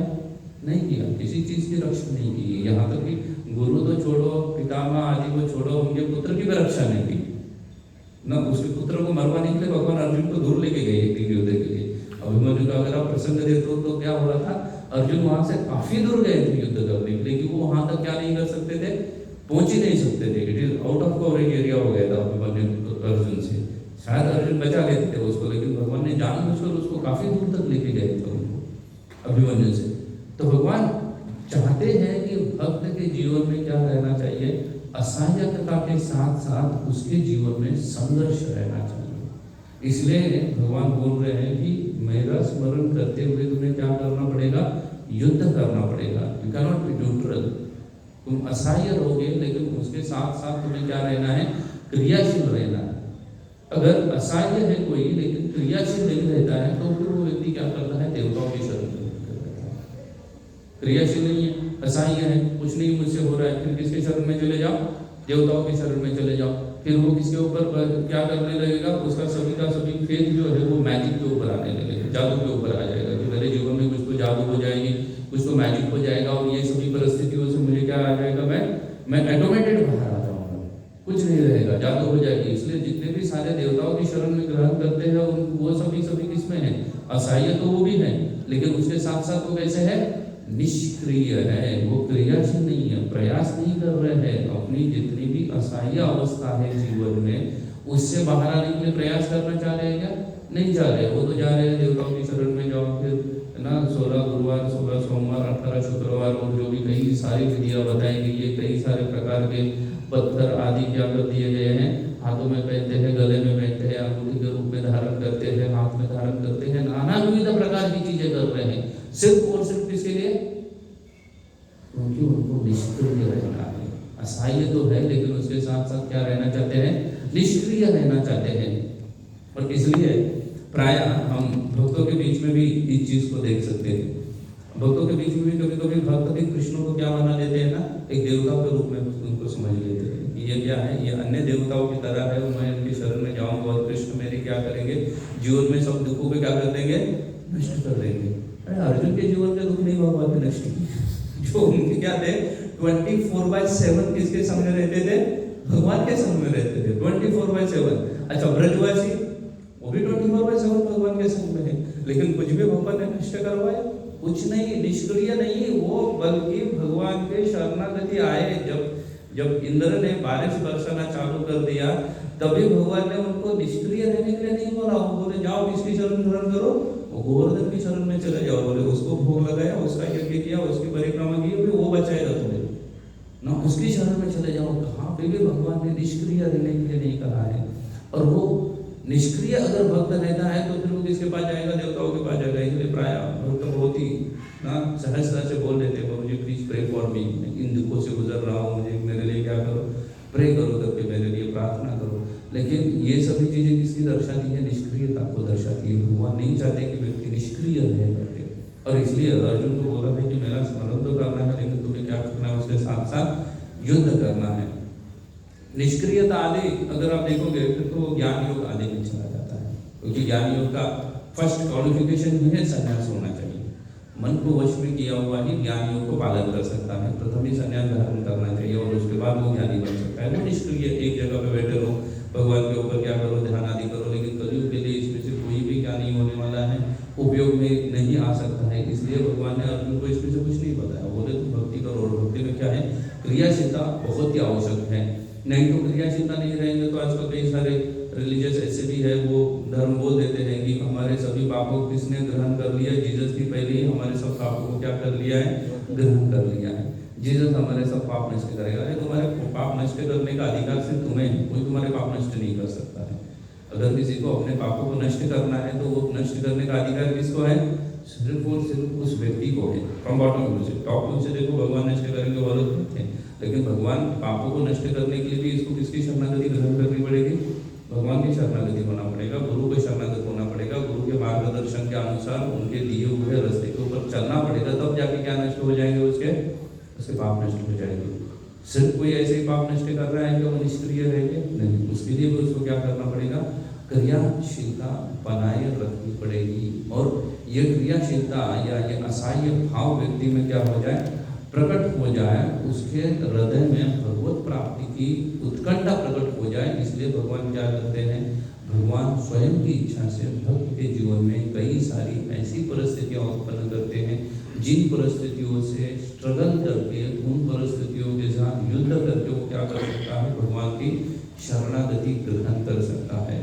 नहीं किया, किसी चीज की रक्षा नहीं की। यहाँ तक कि गुरु तो छोड़ो, पितामह आदि को छोड़ो, उनके पुत्र की भी रक्षा नहीं की ना। उसके पुत्र को मरवाने के लिए भगवान अर्जुन को दूर लेके गए एक युद्ध के लिए। अभिमन्यु का अगर आप प्रसंग देखते हो तो क्या हो रहा था, अर्जुन वहां से काफी दूर गए थे युद्ध करने के लिए, कि वो वहां तक क्या नहीं कर सकते थे, पहुंच ही नहीं सकते थे। It is out of coverage area हो गया था अभिमन्यु अर्जुन से। शायद अर्जुन बचा लेते थे उसको, लेकिन भगवान ने जानबूझकर उसको काफी दूर तक लेके गए थे उनको अभिमन्यु से। तो भगवान चाहते हैं कि भक्त के जीवन में क्या रहना चाहिए, असहायता के साथ साथ उसके जीवन में संघर्ष रहना चाहिए। इसलिए भगवान बोल रहे हैं कि मेरा स्मरण करते हुए तुम्हें क्या करना पड़ेगा, युद्ध करना पड़ेगा। You can not be neutral. तुम असहाय रहोगे, लेकिन उसके साथ साथ तुम्हें क्या रहना है, क्रियाशील रहना है। अगर असहाय है कोई लेकिन क्रियाशील नहीं रहता है, तो फिर वो व्यक्ति क्या करता है, देवताओं की शरण में रहता है। क्रियाशील नहीं है, असहाय है, कुछ नहीं मुझसे हो रहा है, फिर किसके शरण में चले जाओ, देवताओं के शरण में चले जाओ। फिर वो किसके ऊपर क्या करने लगेगा, उसका सभी का सभी फेथ जो है वो मैजिक के ऊपर आने लगेगा, जादू के ऊपर आ जाएगा कि मेरे जीवन में कुछ तो जादू हो जाएगी, कुछ तो मैजिक हो जाएगा, और ये सभी परिस्थितियों से मुझे क्या आ जाएगा, मैं ऑटोमेटेड बाहर आ जाऊंगा, कुछ नहीं रहेगा, जादू हो जाएगी। इसलिए जितने भी सारे देवताओं की शरण में ग्रहण करते हैं वो सभी किसमें है, असहाय तो वो भी है, लेकिन उसके साथ साथ वो कैसे है, निष्क्रिय है, वो क्रियाशील नहीं है, प्रयास नहीं कर रहे हैं। अपनी जितनी भी असहाय अवस्था है जीवन में, उससे बाहर आने के लिए प्रयास करना चाह रहे हैं क्या, नहीं चाह रहे। वो तो जा रहे हैं देवताओं की शरण में जाओ, फिर ना 16 गुरुवार, 16 सोमवार, 18 शुक्रवार और जो भी कई सारी विधियां बताई गई है, कई सारे प्रकार के पत्थर आदि क्या कर दिए गए हैं, हाथों में पहनते हैं, गले में पहनते हैं, अंगूठी के रूप में धारण करते हैं, हाथ में धारण करते हैं, नाना विविध प्रकार की चीजें कर रहे हैं, सिर्फ और सिर्फ किसके लिए, क्योंकि उनको निष्क्रिय रहना है। असहाय तो है, लेकिन उसके साथ साथ क्या रहना चाहते हैं, निष्क्रिय रहना चाहते हैं। और इसलिए प्राय हम भक्तों के बीच में भी इस चीज को देख सकते हैं। भक्तों के बीच में भी कभी कभी भक्त भी कृष्ण को क्या बना लेते हैं ना, एक देवता के रूप में उनको समझ लेते हैं कि ये क्या है, ये अन्य देवताओं की तरह है, मैं इनकी शरण में जाऊंगा और कृष्ण मेरे क्या करेंगे, जीवन में सब दुखों को क्या कर देंगे, नष्ट कर देंगे। अरे अर्जुन के जीवन के दुख नहीं भगवान ने नष्ट किए, जो उनके क्या थे 24/7 किसके संग में रहते थे, भगवान के संग में रहते थे 24/7। अच्छा ब्रजवासी वो भी 24/7 भगवान के संग में है, लेकिन कुछ भी भगवान ने नष्ट करवाया, कुछ नहीं, निष्क्रिय नहीं वो, बल्कि भगवान के शरणागति आए। जब इंद्र ने बारिश बरसाना चालू कर दिया, तभी भगवान ने उनको निष्क्रिय रहने के लिए नहीं बोला, वो बोले जाओ किसकी शरण ग्रहण करो, गोवर्धन की शरण में चले जाओ। बोले उसको भोग लगाया, उसका यज्ञ किया, उसकी परिक्रमा की, फिर वो बचाएगा तुम्हें ना, उसकी शरण में चले जाओ। कहाँ पे भी भगवान ने निष्क्रिय रहने के लिए नहीं कहा है। और वो निष्क्रिय अगर भक्त रहता है तो फिर वो किसके पास जाएगा, देवताओं के पास जाएगा। इसलिए प्राय भक्त बहुत ही ना सहजता से बोल देते हैं, मुझे प्लीज प्रे फॉर मी, इन दुखों से गुजर रहा हूँ, मुझे मेरे लिए क्या करो, प्रे करो करके मेरे लिए प्रार्थना करो। लेकिन ये सभी चीजें किसकी दर्शाती है, निष्क्रियता को दर्शाती है। भगवान नहीं चाहते कि व्यक्ति निष्क्रिय रहे करके, और इसलिए अर्जुन को बोला है कि मेरा स्मरण तो करना है, लेकिन तुम्हें क्या करना है, उसके साथ साथ युद्ध करना है। निष्क्रियता आदि अगर आप देखोगे तो ज्ञान योग आदि में चला जाता है, क्योंकि ज्ञान योग का फर्स्ट क्वालिफिकेशन भी है संन्यास होना चाहिए। मन को वश में किया हुआ ही ज्ञान योग को पालन कर सकता है, प्रथम ही संन्यास धारण करना चाहिए और उसके बाद वो ज्ञानी बन सकता है। वो निष्क्रिय एक जगह पे बैठे रहो, भगवान के ऊपर क्या करो, ध्यान आदि करो, लेकिन कलयुग के लिए इसमें से कोई भी ज्ञानी होने वाला है, उपयोग में नहीं आ सकता है। इसलिए भगवान ने अर्जुन को इसमें से कुछ नहीं बताया, बोले तुम भक्ति करो, और भक्ति में क्या है, क्रियाशीलता बहुत ही आवश्यक है। नहीं तो क्रियाशीलता नहीं रहेंगे तो आजकल कई सारे रिलीजियस ऐसे भी है, वो धर्म बोल देते हैं कि हमारे सभी पापों को किसने ग्रहण कर लिया, जीसस की पहले ही हमारे सब पापों को क्या कर लिया है, ग्रहण कर लिया है, जीसस हमारे सब पाप नष्ट करेगा। अरे तुम्हारे पाप नष्ट करने का अधिकार सिर्फ तुम्हें, कोई तुम्हारे पाप नष्ट नहीं कर सकता है। अगर किसी को अपने पापों को नष्ट करना है तो वो नष्ट करने का अधिकार किसको है, सिर्फ और सिर्फ उस व्यक्ति को है। फ्रॉम बॉटम से टॉप से देखो, भगवान नष्ट करेंगे वो अलग बात है, लेकिन भगवान पापों को नष्ट करने के लिए भी इसको किसकी शरणागति ग्रहण करनी पड़ेगी? भगवान की शरणागति होना पड़ेगा, गुरु को शरणागत होना पड़ेगा, गुरु के मार्गदर्शन के अनुसार उनके दिए हुए रास्ते के ऊपर चलना पड़ेगा, तब जाके क्या नष्ट हो जाएंगे? उसके पाप नष्ट हो जाएंगे। सिर्फ कोई ऐसे ही पाप नष्ट कर रहा है कि वो निष्क्रिय रहेंगे? नहीं, उसके लिए भी उसको क्या करना पड़ेगा? क्रियाशीलता बनाए रखनी पड़ेगी। और ये क्रियाशीलता या ये असहाय भाव व्यक्ति में क्या हो जाए? प्रकट हो जाए, उसके हृदय में भगवत प्राप्ति की उत्कंठा प्रकट हो जाए। इसलिए भगवान क्या करते हैं? भगवान स्वयं की इच्छा से भक्त के जीवन में कई सारी ऐसी परिस्थितियां उत्पन्न करते हैं, जिन परिस्थितियों से स्ट्रगल करके, उन परिस्थितियों के साथ युद्ध करके वो क्या कर सकता है? भगवान की शरणागति ग्रहण कर सकता है।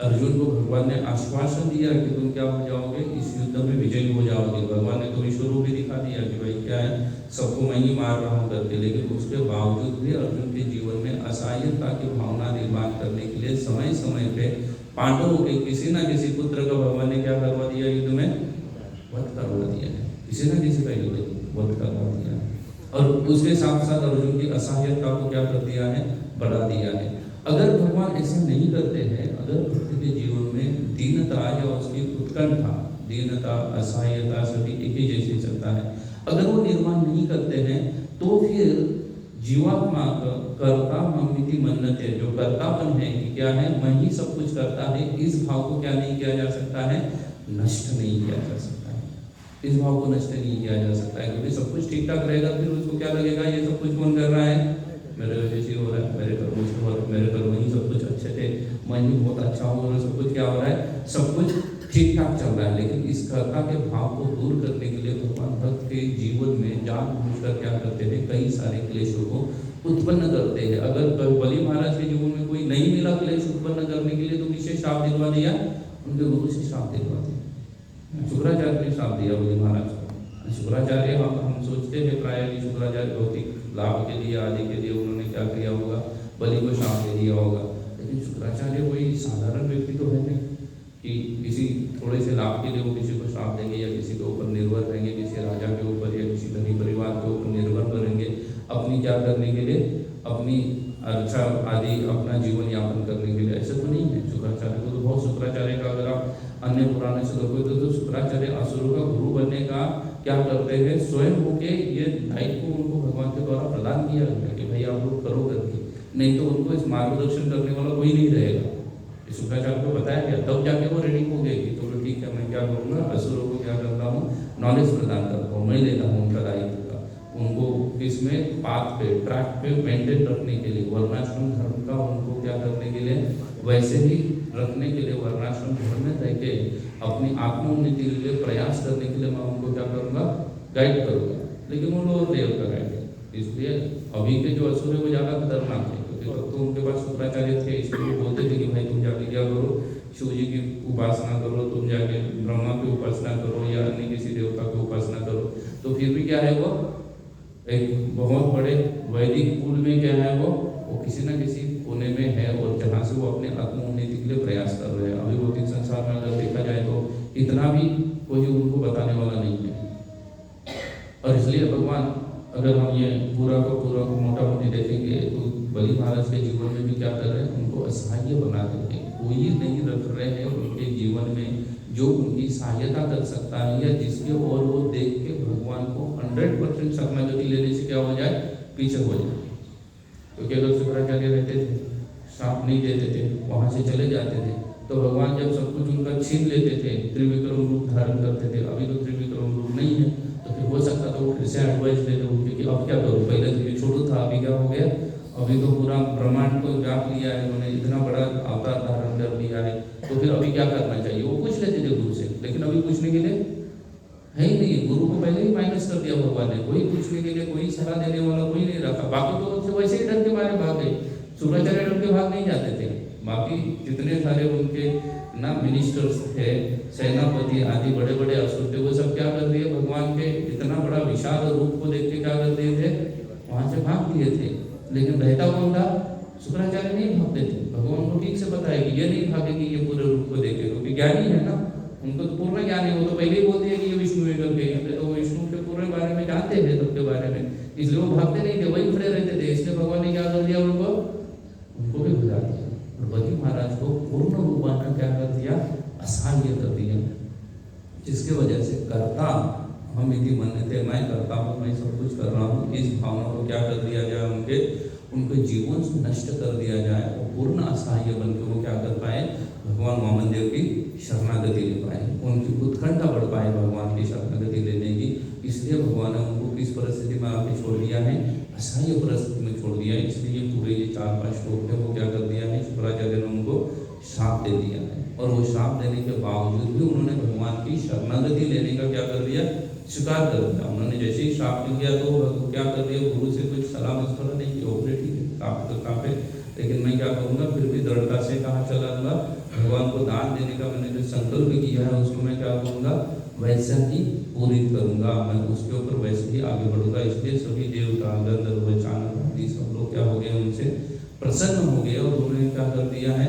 अर्जुन को भगवान ने आश्वासन दिया कि तुम क्या हो जाओगे? इस युद्ध में विजयी हो जाओगे। भगवान ने तो विश्व रूप भी दिखा दिया कि भाई क्या है, सबको मैं ही मार रहा हूँ करके। लेकिन उसके बावजूद भी अर्जुन के जीवन में असहायता की भावना निर्माण करने के लिए समय समय पे पांडवों के किसी न किसी पुत्र का भगवान ने क्या करवा दिया? युद्ध में वध करवा दिया है, किसी न किसी का युद्ध वध करवा दिया है। और उसके साथ साथ अर्जुन की असहायता को क्या कर दिया है? बढ़ा दिया है। अगर भगवान ऐसा नहीं करते हैं, अगर भक्त के जीवन में दीनता या उसकी उत्कंठा, दीनता असहायता सभी एक ही जैसे चलता है, अगर वो निर्माण नहीं करते हैं, तो फिर जीवात्मा का कर्ता ममिति मन्नते, जो कर्तापन है कि क्या है, मैं ही सब कुछ करता है, इस भाव को क्या नहीं किया जा सकता है? नष्ट नहीं किया जा सकता है। इस भाव को नष्ट नहीं किया जा सकता है, क्योंकि सब कुछ ठीक ठाक रहेगा, फिर उसको क्या लगेगा? ये सब कुछ कौन कर रहा है? मेरे वजह से हो रहा है, मेरे कर्मों से हो रहा है, मेरे कर्म ही सब कुछ अच्छे थे, मैं भी बहुत अच्छा हूँ, और सब कुछ क्या हो रहा है? सब कुछ ठीक ठाक चल रहा है। लेकिन इस कर्ता के भाव को दूर करने के लिए भगवान भक्त के जीवन में जानबूझकर क्या करते थे? कई सारे क्लेशों को उत्पन्न करते हैं। अगर बलि महाराज के जीवन में कोई नहीं मिला क्लेश उत्पन्न करने के लिए, तो किससे श्राप दिलवा दिया? उनके गुरु से श्राप दिलवा दिया। शुक्राचार्य ने श्राप दिया बलि महाराज को। शुक्राचार्य हम सोचते हैं प्राय कि शुक्राचार्य भौतिक लाभ के लिए, आदि के लिए उन्होंने क्या किया होगा? बलि को श्राप दे दिया होगा। लेकिन शुक्राचार्य कोई साधारण व्यक्ति तो है नहीं कि किसी थोड़े से लाभ के लिए वो किसी को श्राप देंगे या किसी के ऊपर निर्भर रहेंगे, किसी राजा के ऊपर या किसी धनी परिवार के ऊपर निर्भर करेंगे अपनी क्या करने के लिए? अपनी अच्छा आदि अपना जीवन यापन करने के लिए। ऐसा तो नहीं है। शुक्राचार्य को तो बहुत, शुक्राचार्य का अगर आप अन्य पुराने से देखो तो शुक्राचार्य असुरों का गुरु बनने का क्या करते हैं? स्वयं होके ये दायित्व उनको भगवान के द्वारा प्रदान किया गया कि भाई आप लोग करो करके, नहीं तो उनको इस मार्गदर्शन करने वाला कोई नहीं रहेगा। शुक्राचार्य को बताया गया, तब जाके वो रेडी हो गए कि तो ठीक है, मैं क्या करूँगा? असुरों को क्या करता हूँ? नॉलेज प्रदान करता हूँ, मैं लेता हूँ उनका दायित्व का, उनको किसमें? पाथ पे, ट्रैक पे मेंटेन रखने के लिए, वर्णाश्रम धर्म का उनको क्या करने के लिए? वैसे ही रखने के लिए, वर्णाश्रम धर्म में रह के अपनी आत्मोन्नति के लिए प्रयास करने के लिए मैं उनको क्या करूँगा? गाइड करूँगा। लेकिन वो लोग लेवल का गाइड है। इसलिए अभी के जो असुर है वो ज़्यादा खतरनाक है, क्योंकि तो उनके पास शुक्राचार्य थे, इसलिए वो बोलते थे कि भाई तुम जाके क्या करो? शिव जी की उपासना करो, तुम जाके ब्रह्मा की उपासना करो या अन्य किसी देवता की उपासना करो। तो फिर भी क्या है? वो एक बहुत बड़े वैदिक कुल में क्या है? वो किसी न किसी कोने में है, और जहाँ से वो अपने आत्मोन्नति के लिए प्रयास कर रहे हैं। अभी भौतिक संसार में अगर देखा जाए तो इतना भी कोई उनको बताने वाला नहीं है। और इसलिए भगवान, अगर हम ये पूरा को मोटा मोटी देखेंगे तो बलि महाराज के जीवन में भी क्या कर रहे हैं? उनको असहाय बना देते हैं। कोई नहीं रख रहे हैं उनके जीवन में जो उनकी सहायता कर सकता है, या जिसके और वो देख के भगवान को 100% शरणागति लेने से क्या हो जाए? पीछे हो जाए। क्योंकि अगर शुक्राचार्य रहते थे, श्राप नहीं देते थे, वहाँ से चले जाते थे, तो भगवान जब सब कुछ उनका छीन लेते थे, त्रिविक्रम रूप धारण करते थे। अभी तो त्रिविक्रम रूप नहीं है, तो फिर हो सकता तो फिर से एडवाइस देते उनके कि अब क्या करो? पहले तो छोटू था, अभी क्या हो गया? अभी तो पूरा ब्रह्मांड को व्याप लिया है उन्होंने, इतना बड़ा अवतार धारण कर लिया है, तो फिर अभी क्या करना चाहिए? वो पूछ लेते थे गुरु से। लेकिन अभी पूछने के लिए है ही नहीं। गुरु को पहले ही माइनस कर दिया भगवान ने, कोई पूछने के लिए, कोई सलाह देने वाला कोई नहीं रखा। बाकी तो वैसे ही डर के मारे भाग गए। शुक्राचार्य डर के भाग नहीं जाते थे। बाकी जितने सारे उनके ना मिनिस्टर्स थे, सेनापति आदि बड़े बड़े असुर थे, वो सब क्या कर दिए? भगवान के इतना बड़ा विशाल रूप को देख के क्या कर दिए थे? वहां से भाग दिए थे। लेकिन रहता कौन था? शुक्राचार्य नहीं भागते थे। भगवान को ठीक से पता है कि ये नहीं भागेगी ये पूरे रूप को देखे, क्योंकि ज्ञानी है ना, उनको तो पूर्ण ज्ञान है। वो तो पहले ही बोलते हैं कि ये विष्णु है करके, तो विष्णु के पूरे बारे में जान जानते हैं सबके बारे में, इसलिए वो भागते नहीं थे, वही खड़े रहते थे। इसलिए भगवान ने क्या कर दिया, उनको भी भगा दिया। और बली महाराज को पूर्ण रूपाना क्या कर दिया, असहाय कर दिया, जिसके वजह से कर्ता हम यदि मानते, मैं करता हूँ, मैं सब कुछ कर रहा हूँ, इस भावना को क्या कर दिया जाए, उनके जीवन से नष्ट कर दिया जाए और पूर्ण असहाय बन के वो क्या कर पाए, भगवान वामन देव की शरणागति ले पाए, उनकी उत्कंठा बढ़ पाए भगवान की शरणागति लेने की। इसलिए भगवान ने उनको किस परिस्थिति में आपने छोड़ दिया है, असहाय परिस्थिति में छोड़ दिया है। इसलिए पूरे ये 4-5 श्लोक है वो क्या कर दिया है, शुक्राचार्य ने उनको श्राप दे दिया है। और वो श्राप देने के बावजूद भी उन्होंने भगवान की शरणागति लेने का क्या कर दिया, स्वीकार कर दिया। उन्होंने जैसे ही श्राप मिल गया तो क्या कर दिया, गुरु से कुछ सलाह मशवरा नहीं किया, ओपरे ठीक है आप तो काफे, लेकिन मैं क्या करूँगा, फिर भी दृढ़ता से कहाँ चलाऊंगा, भगवान को दान देने का मैंने जो संकल्प किया है उसको मैं क्या करूँगा, वैसा ही पूरी करूँगा, मैं उसके ऊपर वैसे ही आगे बढ़ूंगा। इसलिए सभी देवता गंधर्व चाणक्य सब लोग क्या हो गए, उनसे प्रसन्न हो गए और उन्होंने क्या कर दिया है,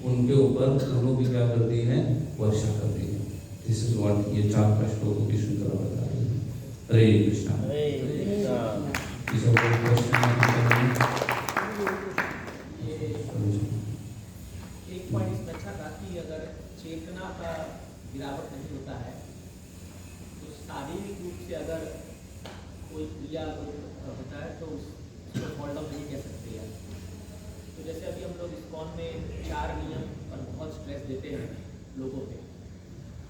उनके ऊपर दोनों भी क्या कर दी है, वर्षा कर दी है। दिस इज व्हाट ये 4-5 श्लोकों की श्रृंखला बता रही है। हरे कृष्णा।
एक पॉइंट इसमें अच्छा था कि अगर चेतना का गिरावट नहीं होता है तो शारीरिक रूप से अगर कोई क्रिया होता है तो उसको फॉल डाउन नहीं कह सकते हैं। तो जैसे अभी हम लोग इस्कॉन में 4 नियम पर बहुत स्ट्रेस देते हैं लोगों पे।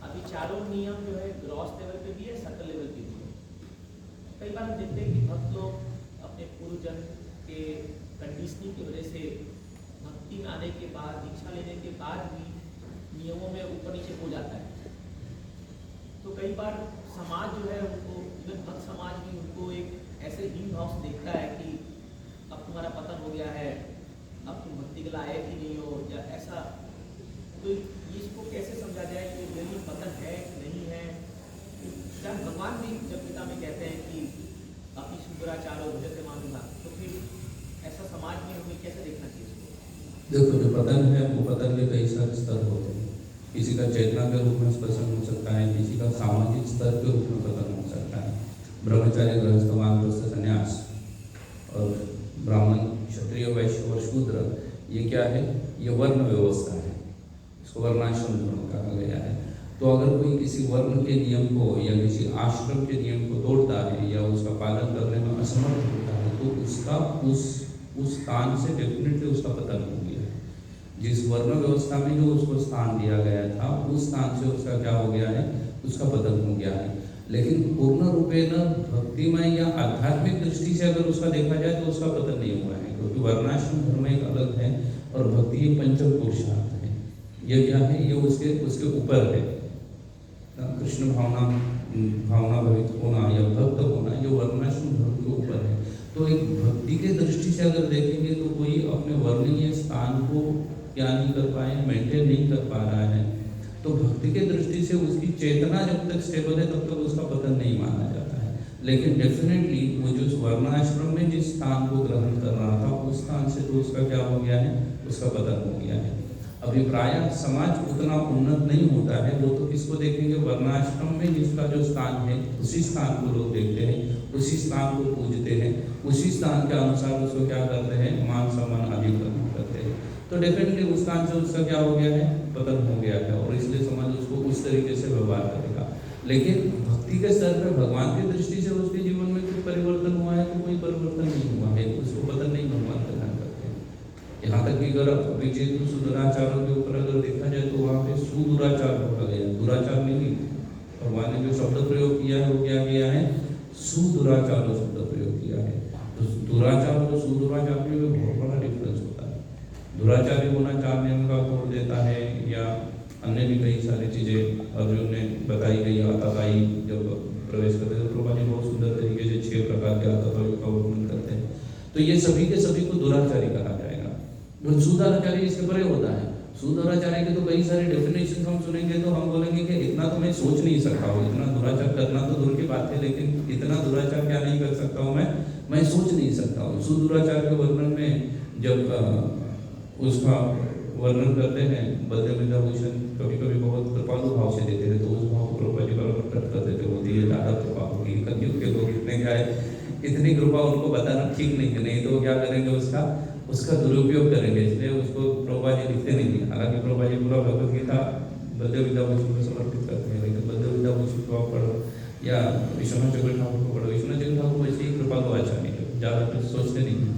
अभी चारों नियम जो है ग्रॉस लेवल पे भी है, सकल लेवल पे भी है। कई बार हम देखते हैं कि भक्त लोग अपने पूर्वजन्म के कंडीशनिंग की वजह से भक्ति में आने के बाद, दीक्षा लेने के बाद भी नियमों में ऊपर नीचे हो जाता है। तो कई बार समाज जो है उनको, इवन भक्त समाज भी उनको एक ऐसे हीन भाव से देखता है कि अब तुम्हारा पतन हो गया है, अब तुम भक्ति के लायक ही नहीं हो, या ऐसा। तो इसको कैसे समझा जाए कि यही पतन है नहीं है? क्या भगवान भी जब गीता में कहते हैं कि अपनी शुद्राचारो भजते मानुषा, तो फिर ऐसा समाज में हमें कैसे देखना चाहिए इसको?
देखो, जो पतन है वो पतन के कई सारे स्तर होते हैं। किसी का चेतना के रूप में पतन हो सकता है, किसी का सामाजिक स्तर के रूप में पतन हो सकता है। ब्रह्मचार्य, गृहस्थ, वानप्रस्थ, संन्यास और ब्राह्मण, क्षत्रिय, वैश्य और शूद्र, ये क्या है, ये वर्ण व्यवस्था है, इसको वर्णाश्रम धर्म कहा गया है। तो अगर कोई किसी वर्ण के नियम को या किसी आश्रम के नियम को तोड़ता है या उसका पालन करने में असमर्थ होता है तो उसका उस स्थान से डेफिनेटली उसका पतन हो गया है। जिस वर्ण व्यवस्था में जो उसको स्थान दिया गया था उस स्थान से उसका क्या हो गया है, उसका पतन हो गया है। लेकिन पूर्ण रूपेण भक्तिमय या आध्यात्मिक दृष्टि से अगर उसका देखा जाए तो उसका पतन नहीं हुआ है, क्योंकि वर्णाश्रम धर्म एक अलग है और भक्ति ये पंचम पुरुषार्थ है। ये क्या है, ये उसके ऊपर है। कृष्ण भावना भवित होना या भक्त होना ये वर्णाश्रम धर्म के ऊपर है। तो एक भक्ति के दृष्टि से अगर देखेंगे तो कोई अपने वर्णीय स्थान को क्या नहीं कर पाए, मेंटेन नहीं कर पा रहा है, तो भक्ति के दृष्टि से उसकी चेतना जब तक स्टेबल है तब तक उसका पतन नहीं माना जाता है। लेकिन डेफिनेटली वो जो वर्णाश्रम में जिस स्थान को ग्रहण कर रहा था उस स्थान से तो उसका क्या हो गया है, उसका पतन हो गया है। अभी प्रायः समाज उतना उन्नत नहीं होता है, वो तो किसको देखेंगे, वर्णाश्रम में जिसका जो स्थान है उसी स्थान को लोग देखते हैं, उसी स्थान को पूजते हैं, उसी स्थान के अनुसार उसको क्या करते हैं, मान सम्मान आदि करते हैं। तो डेफिनेटली उस स्थान से उसका क्या हो गया है, पतन हो गया है और इसलिए समाज उसको उस तरीके से व्यवहार करेगा। लेकिन भक्ति के स्तर पर भगवान की दृष्टि से उसके जीवन में कोई परिवर्तन हुआ है तो कोई परिवर्तन नहीं हुआ है, उसको पतन नहीं भगवान प्रदान करते हैं। यहाँ तक कि अगर अभिचेतु सुदुराचारों के ऊपर अगर देखा जाए तो वहाँ पे सुदुराचार होगा गया, दुराचार नहीं। भगवान ने जो शब्द प्रयोग किया है वो क्या किया है, सुदुराचार शब्द प्रयोग किया है। तो दुराचार और सुदुराचार में बहुत बड़ा डिफरेंस होता है। दुराचारी होना 4 नियम का तोड़ देता है या अन्य भी कई सारी चीज़ें अर्जुन ने बताई गई। आताताई जब प्रवेश करते हैं तो प्रभा जी बहुत सुंदर तरीके से 6 प्रकार के आताताई का वर्णन करते हैं। तो ये सभी के सभी को दुराचारी कहा जाएगा। जो सुदाचारी इसके परे होता है। सुदाचारी के तो कई सारे डेफिनेशन हम सुनेंगे तो हम बोलेंगे कि इतना तो मैं सोच नहीं सकता हूँ, इतना दुराचार करना तो दूर की बात है, लेकिन इतना दुराचार क्या नहीं कर सकता हूँ मैं सोच नहीं सकता हूँ। सुदुराचार के वर्णन में जब उसका वर्णन करते हैं बलदेव विद्याभूषण कभी कभी बहुत कृपालु भाव से देते हैं, तो उस भाव को प्रभुपाद सब्जी वाला कट कर देते, बोलती है ज़्यादा कृपा होगी, कलयुग के लोग इतने क्या है, इतनी कृपा उनको बताना ठीक नहीं है, नहीं तो क्या करेंगे उसका दुरुपयोग करेंगे, इसलिए उसको प्रभुपा जी लिखते नहीं है। हालांकि प्रभुपा जी पूरा भगवद गीता बलदेव विद्या भूषण को समर्पित करते हैं, लेकिन बलदेव विद्या भूषण को आप पढ़ो या विश्वनाथ चक्र ठाकुर को पढ़ो, विश्वनाथ चक्र ठाकुर वैसे ही कृपा को अच्छा नहीं है, ज़्यादा कुछ सोचते नहीं है,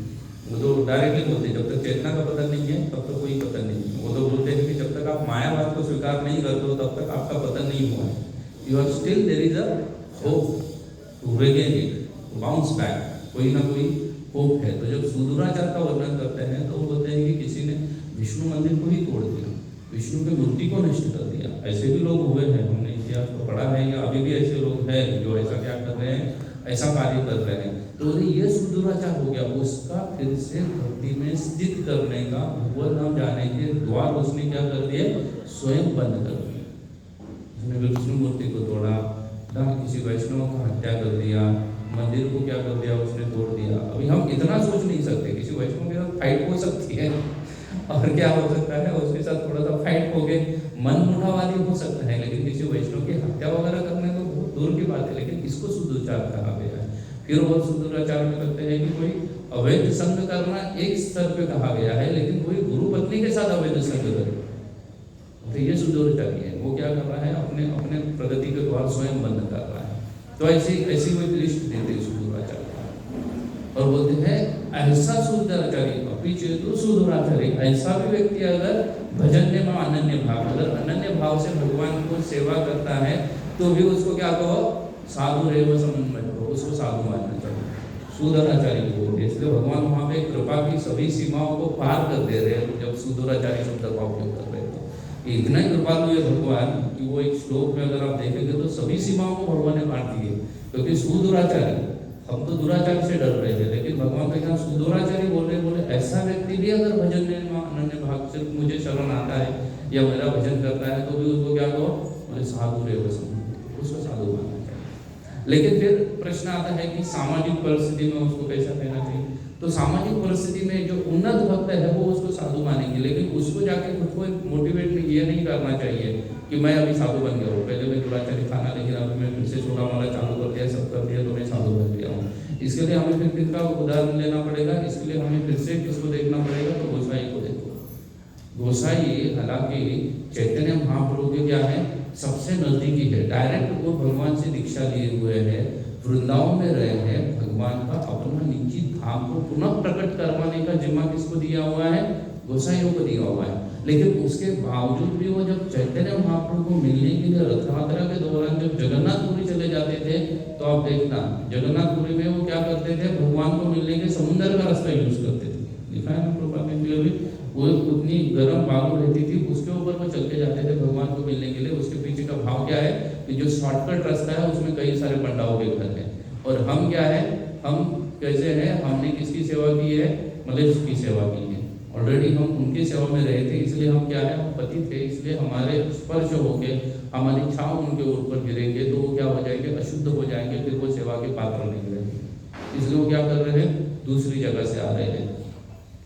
वो तो डायरेक्टली बोलते हैं जब तक चेतना का पतन नहीं है तब तक कोई पतन नहीं है। वो तो बोलते हैं कि जब तक आप मायावाद को स्वीकार नहीं करते हो तब तक आपका पतन नहीं हुआ है, you are still there is a hope to regain it, bounce back, कोई ना कोई होप है। तो जब सुदूराचार का वर्णन करते हैं तो वो बोलते हैं कि किसी ने विष्णु मंदिर को ही तोड़ दिया, विष्णु की मूर्ति को नष्ट कर दिया। ऐसे भी लोग हुए हैं, हमने इतिहास को पढ़ा है, या अभी भी ऐसे लोग हैं जो ऐसा क्या कर रहे हैं, ऐसा कार्य कर रहे हैं। तो ये सुदूराचार हो गया, उसका फिर से भक्ति में स्थित करने का, भगवत नाम जाने के द्वार उसने क्या कर दिए, स्वयं बंद कर दिए। उसने विष्णु मूर्ति को तोड़ा, किसी वैष्णव का हत्या कर दिया, मंदिर को क्या कर दिया, उसने तोड़ दिया। अभी हम इतना सोच नहीं सकते, किसी वैष्णव के साथ फाइट हो सकती है और क्या हो सकता है, उसके साथ थोड़ा सा फाइट हो गए, मन मुठावादी हो सकता है, लेकिन किसी वैष्णव की हत्या वगैरह करने तो बहुत दूर की बात है। लेकिन इसको सुदूराचार कहा गया है। फिर वो सुदूराचार में कहते हैं कि कोई अवैध संग करना एक स्तर पे कहा गया है, लेकिन कोई गुरु पत्नी के साथ अवैध संग करे तो ये सुदूराचारी है। वो क्या कर रहा है, अपने अपने प्रगति के द्वार स्वयं बंद कर रहा है। तो ऐसी वो लिस्ट देते सुदूराचारी और बोलते हैं ऐसा सुदूराचारी अपीछे तो सुदूराचारी, ऐसा भी व्यक्ति अगर भजन में अनन्य भाव, अगर अनन्य भाव से भगवान को सेवा करता है तो भी उसको क्या कहो, साधु रेव समन्वय करो, उसको साधु मानना चाहिए, सुदूराचारी को बोलते। इसलिए भगवान वहाँ पे कृपा की सभी सीमाओं को पार कर दे रहे हैं जब सुदूराचारी शब्द का उपयोग कर रहे थे। इतना ही कृपालु है भगवान कि वो एक श्लोक में अगर आप देखेंगे तो सभी सीमाओं को भगवान ने बांट दिए, क्योंकि सुदूराचारी, हम तो दुराचार से डर रहे हैं, लेकिन भगवान के यहाँ सुदूराचारी बोले ऐसा व्यक्ति भी अगर भजन में अनन्य भाव से मुझे शरण आता है या मेरा भजन करता है तो भी उसको क्या कहो, बोले साधु रे, उसको साधु मानना चाहिए। लेकिन फिर प्रश्न आता है कि सामाजिक परिस्थिति में उसको कैसा कहना चाहिए। तो सामाजिक परिस्थिति में जो उन्नत भक्त है वो उसको साधु मानेंगे, लेकिन उसको जाके खुद को मोटिवेट ये नहीं करना चाहिए कि मैं अभी साधु बन गया हूँ, पहले मैं दुराचारी था ना, लेकिन अभी मैं फिर से छोटा वाला चालू कर दिया, सब कर दिया तो मैं साधु बन गया हूँ। इसके लिए हमें फिर किसका उदाहरण लेना पड़ेगा, इसके लिए हमें फिर से किसको देखना पड़ेगा, तो गोसाई को देखो। गोसाई हालांकि चैतन्य महाप्रभु के क्या है, सबसे नजदीकी है, डायरेक्ट वो भगवान से दीक्षा लिए हुए हैं, वृंदावन में रहे हैं, भगवान का अपना निजी धाम को पुनः प्रकट करवाने का जिम्मा किसको दिया हुआ है, गोसाइयों को दिया हुआ है। लेकिन उसके बावजूद भी वो जब चैतन्य महाप्रभु को मिलने के लिए रथ यात्रा के दौरान जब जगन्नाथपुरी चले जाते थे तो आप देखना जगन्नाथपुरी में वो क्या करते थे, भगवान को मिलने के समुद्र का रास्ता यूज करते थे, लिखा है ना प्रभुपाद ने भी, वो उतनी गर्म बालू रहती थी उसके ऊपर वो चल के जाते थे भगवान को मिलने के लिए। उसके पीछे का भाव क्या है कि जो शॉर्टकट रास्ता है उसमें कई सारे पंडाओं के घर है, और हम क्या है, हम कैसे हैं, हमने किसकी सेवा की है, मलेश की सेवा की है, ऑलरेडी हम उनकी सेवा में रहे थे, इसलिए हम क्या है, हम पति थे, इसलिए हमारे स्पर्श होके हमारी छाव उनके ऊपर गिरेंगे तो वो क्या हो जाएंगे, अशुद्ध हो जाएंगे, फिर वो सेवा के पात्र नहीं रहेंगे। इसलिए वो क्या कर रहे हैं, दूसरी जगह से आ रहे हैं।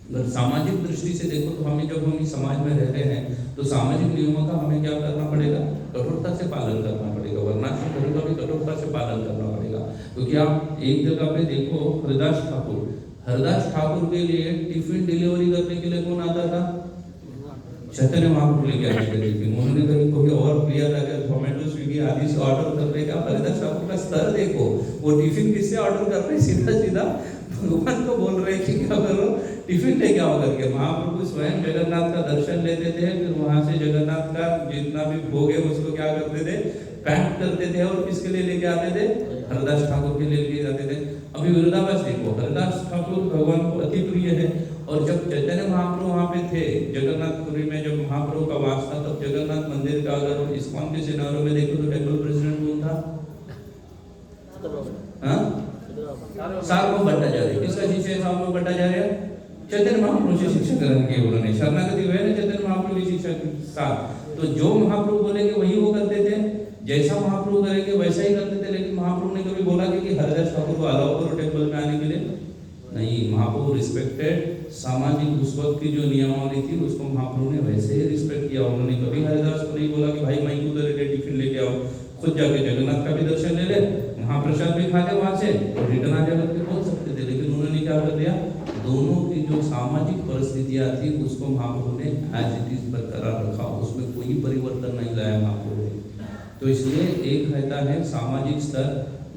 अगर सामाजिक दृष्टि से देखो तो हमें जब हम इस समाज में रहते हैं तो सामाजिक नियमों का हमें क्या करना पड़ेगा, कठोरता से पालन करना पड़ेगा, वर्णाश्रम धर्म का भी कठोरता से पालन करना पड़ेगा। क्योंकि आप एक जगह पे देखो, हरदास ठाकुर के लिए टिफिन डिलीवरी करने के लिए कौन आता था, चैतन्य महाप्रभु लेके आते थे टिफिन। उन्होंने कभी कोई और किया था क्या, जोमेटो स्विगी आदि से ऑर्डर करने का, हरदास ठाकुर का स्तर देखो, वो टिफिन किससे ऑर्डर कर रहे, सीधा सीधा भगवान को बोल रहे कि क्या करो, टिफिन लेके आओ करके। महाप्रभु स्वयं जगन्नाथ का दर्शन लेते थे, फिर वहां से जगन्नाथ का जितना भी भोग है उसको क्या करते थे, पैक करते थे, और किसके लिए लेके आते थे, हरदास ठाकुर के लिए लेके जाते थे। अभी वृंदावन देखो, हरदास ठाकुर भगवान को अति प्रिय है, और जब चैतन्य महाप्रभु वहाँ पे थे जगन्नाथपुरी में, जब महाप्रभु का वास था, तब जगन्नाथ मंदिर का अगर इस्कॉन के सिनारों में देखो तो टेम्पल प्रेसिडेंट कौन था, सार्वभौम भट्टाचार्य। किसका शिष्य है सार्वभौम भट्टाचार्य, चैतन्य महाप्रभु से शिक्षा ग्रहण की उन्होंने, शरणागति हुए ना चैतन्य महाप्रभु की शिक्षा के साथ। तो जो महाप्रभु बोलेंगे वही वो करते थे, जैसा महाप्रभु करेंगे वैसा ही करते थे। लेकिन महाप्रभु ने कभी बोला कि हरदास ठाकुर को अलाउ करो टेम्पल में आने के लिए, नहीं। महाप्रभु रिस्पेक्टेड सामाजिक उस वक्त की जो नियमावली थी उसको महाप्रभु ने वैसे ही रिस्पेक्ट किया। उन्होंने कभी हरदास को नहीं बोला कि भाई मैं क्यों तेरे लिए टिफिन लेके आओ, खुद जाके जगन्नाथ का भी दर्शन ले ले, वहाँ प्रसाद भी खा ले वहाँ से और रिटर्न आ जा करके बोल सकते थे, लेकिन उन्होंने क्या कर दिया, दोनों की जो सामाजिक परिस्थितियाँ थी उसको महाप्रभु ने एज इट इज बरकरार रखा, उसमें कोई परिवर्तन नहीं लाया महाप्रभु ने। तो इसलिए एक रहता है सामाजिक स्तर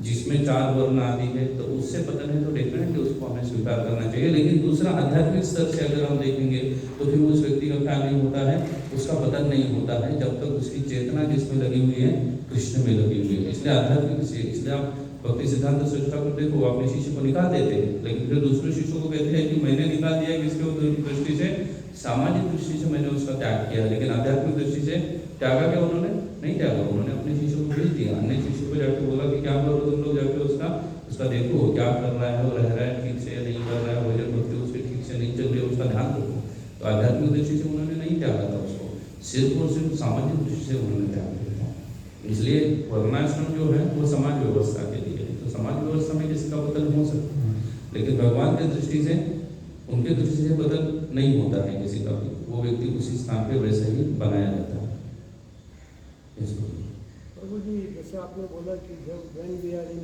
जिसमें 4 वर्ण आदि है, तो उससे पतन है तो डेफिनेटली उसको हमें स्वीकार करना चाहिए। लेकिन दूसरा आध्यात्मिक स्तर से अगर हम देखेंगे तो फिर उस व्यक्ति का क्या नहीं होता है, उसका पतन नहीं होता है जब तक उसकी चेतना जिसमें लगी हुई है, कृष्ण में लगी हुई है। इसलिए आध्यात्मिक से, इसलिए आप भक्ति सिद्धांत सरस्वती को देखो, अपने शिष्य को निकाल देते हैं, लेकिन फिर दूसरे शिष्यों को कहते हैं कि मैंने निकाल दिया किसके दृष्टि से, सामाजिक दृष्टि से मैंने उसका त्याग किया, लेकिन आध्यात्मिक दृष्टि से त्यागा क्या उन्होंने नहीं त्यागा, उन्होंने अपने शिष्यों को भेज दिया। अन्य शिष्यों को जाके बोला कि क्या करो तुम लोग, जाके उसका देखो क्या कर रहा है, वो रह रहा है ठीक से या नहीं कर रहा है, भोजन भक्ति उसके ठीक से नहीं चल रही है, उसका ध्यान रखो। तो आध्यात्मिक दृष्टि से उन्होंने नहीं त्यागा था उसको, सिर्फ और सिर्फ सामाजिक दृष्टि से उन्होंने त्याग किया था। इसलिए वर्णाश्रम जो है वो समाज व्यवस्था के लिए, तो समाज व्यवस्था में किसी का बदल हो सकता है, लेकिन भगवान की दृष्टि से, उनके दृष्टि से बदल नहीं होता है किसी का भी, वो व्यक्ति उसी स्थान पे वैसे ही बनाया जाता है।
प्रभु जी, जैसे आपने बोला कि जब when we are in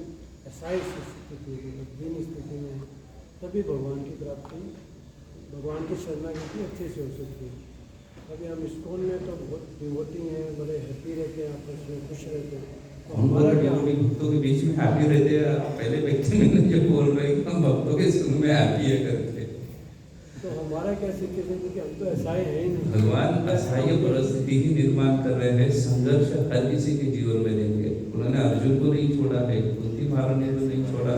असहाय स्थिति में, दीन स्थिति में, तभी भगवान की प्राप्ति, भगवान की शरणागति अच्छे से हो सकती है। अभी हम इस्कॉन में तो बहुत डिवोटी हैं, बड़े हैप्पी रहते हैं, आपस में खुश रहते हैं, तो हमारा क्या,
भक्तों के बीच में हैप्पी रहते हैं। पहले व्यक्ति में जो बोल रहे हैं कि हम भक्तों के संग में हैप्पी है करके,
तो हमारा क्या सिचुएशन, क्योंकि हम तो असहाय है ही नहीं।
भगवान असहाय परिस्थिति ही निर्माण कर रहे हैं, संघर्ष हर किसी के जीवन में देंगे। उन्होंने अर्जुन को नहीं छोड़ा है, कुंती महारानी को नहीं छोड़ा,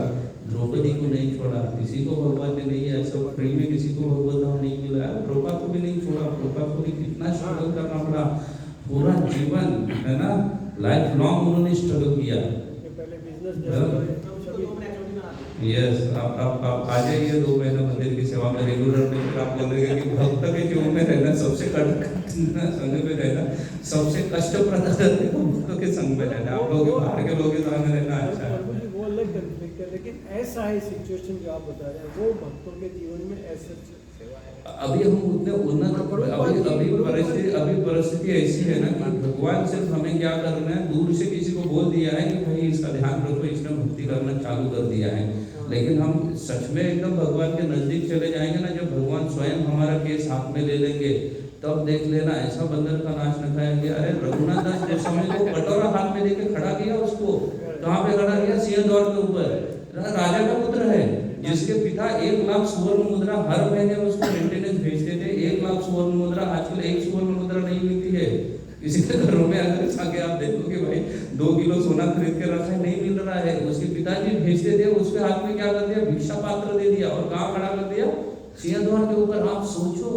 द्रौपदी को नहीं छोड़ा, किसी को भगवान ने नहीं ऐसा फ्री में किसी को भगवत धाम नहीं मिला है, प्रभुपाद को भी नहीं छोड़ा, प्रभुपाद को भी कितना स्ट्रगल करना पड़ा, पूरा जीवन है ना, लाइफ लॉन्ग उन्होंने स्ट्रगल किया।
पहले बिजनेस
यस, आप आ जाइए 2 महीना मंदिर की सेवा में रेगुलर में, फिर आप बोलेंगे कि भक्त के जीवन में रहना सबसे संग में रहना सबसे कष्टप्रद है, भक्तों के संग में रहना, आप लोग बाहर के लोग के संग में रहना अच्छा है।
वो अलग कन्फ्लिक्ट है, लेकिन ऐसा है सिचुएशन जो आप बता रहे हैं, वो भक्तों के जीवन में ऐसा सेवा है।
अभी हम उतने उन्नत, अभी परिस्थिति ऐसी है ना कि भगवान सिर्फ हमें क्या करना है, दूर से किसी को बोल दिया है कि भाई इसका ध्यान रखो, इसने भक्ति करना चालू कर दिया है, लेकिन हम सच में एकदम भगवान के नजदीक चले जाएंगे ना, जब भगवान स्वयं हमारा केस हाथ में ले लेंगे, तब देख लेना ऐसा बंदर का नाश न खाएंगे। अरे रघुनाथ दास गोस्वामी को कटोरा हाथ में लेके खड़ा किया, उसको कहाँ पे खड़ा किया, सिंह द्वार के ऊपर। राजा का पुत्र है जिसके पिता 1 लाख सुवर्ण मुद्रा हर महीने उसको मेंटेनेंस भेजते थे। 1 लाख सुवर्ण मुद्रा, आजकल 1 सुवर्ण मुद्रा नहीं मिलती है किसी के घरों में। अगर जाके आप देखोगे भाई 2 किलो सोना खरीद के रखा है, नहीं मिल रहा है। उसके पिताजी भेजते थे, उसके हाथ में क्या कर दिया, भिक्षा पात्र दे दिया और कहाँ खड़ा कर दिया, सिंह द्वार के ऊपर। आप सोचो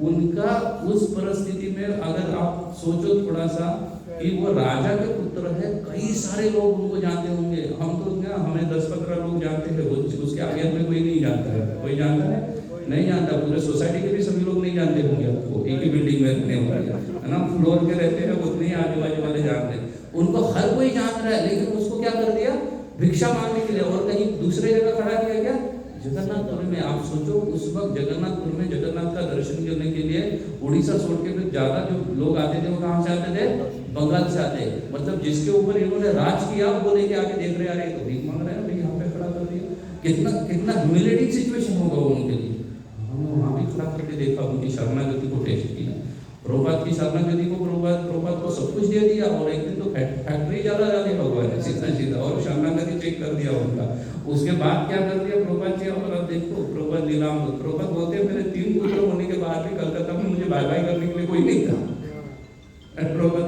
उनका उस परिस्थिति में, अगर आप सोचो थोड़ा सा कि वो राजा के पुत्र है, कई सारे लोग उनको जानते होंगे। हम तो क्या, हमें 10-15 लोग जानते हैं, उसके आगे में कोई नहीं जानता है। कोई जानता है? नहीं जानता। पूरे सोसाइटी के भी सभी लोग नहीं जानते होंगे आपको, एक ही बिल्डिंग में रहने होंगे, है ना, फ्लोर के रहते हैं, उतने ही आजू बाजू वाले जानते हैं। उनको हर कोई जान रहा है, लेकिन उसको क्या कर दिया, भिक्षा मांगने के लिए, और कहीं दूसरे जगह खड़ा किया क्या, जगन्नाथपुर में। आप सोचो उस वक्त जगन्नाथपुर में जगन्नाथ का दर्शन करने के लिए उड़ीसा छोड़ के फिर ज्यादा जो लोग आते थे वो कहाँ से आते थे, बंगाल से आते। मतलब जिसके ऊपर इन्होंने राज किया वो लेके आके देख रहे, अरे तो भीख मांग रहे हैं, भाई यहाँ पे खड़ा कर दिया। कितना कितना ह्यूमिलेटिंग सिचुएशन होगा उनके लिए। हमने वहाँ भी खड़ा करके देखा, उनकी शरणागति को टेस्ट किया। प्रभुपाद की शरणागति को प्रभुपाद को सब कुछ दे दिया, और एक दिन तो फैक्ट्री चला जाती भगवान ने सीधा, और शरणागति चेक कर दिया उनका। उसके बाद क्या कर दिया प्रभुपाद जी, और अब देखो प्रभुपाद लीलाम, प्रभुपाद बोलते हैं मेरे 3 पुत्र होने के बाद भी कलकत्ता में मुझे बाय बाय करने के लिए कोई नहीं था। प्रभुपाद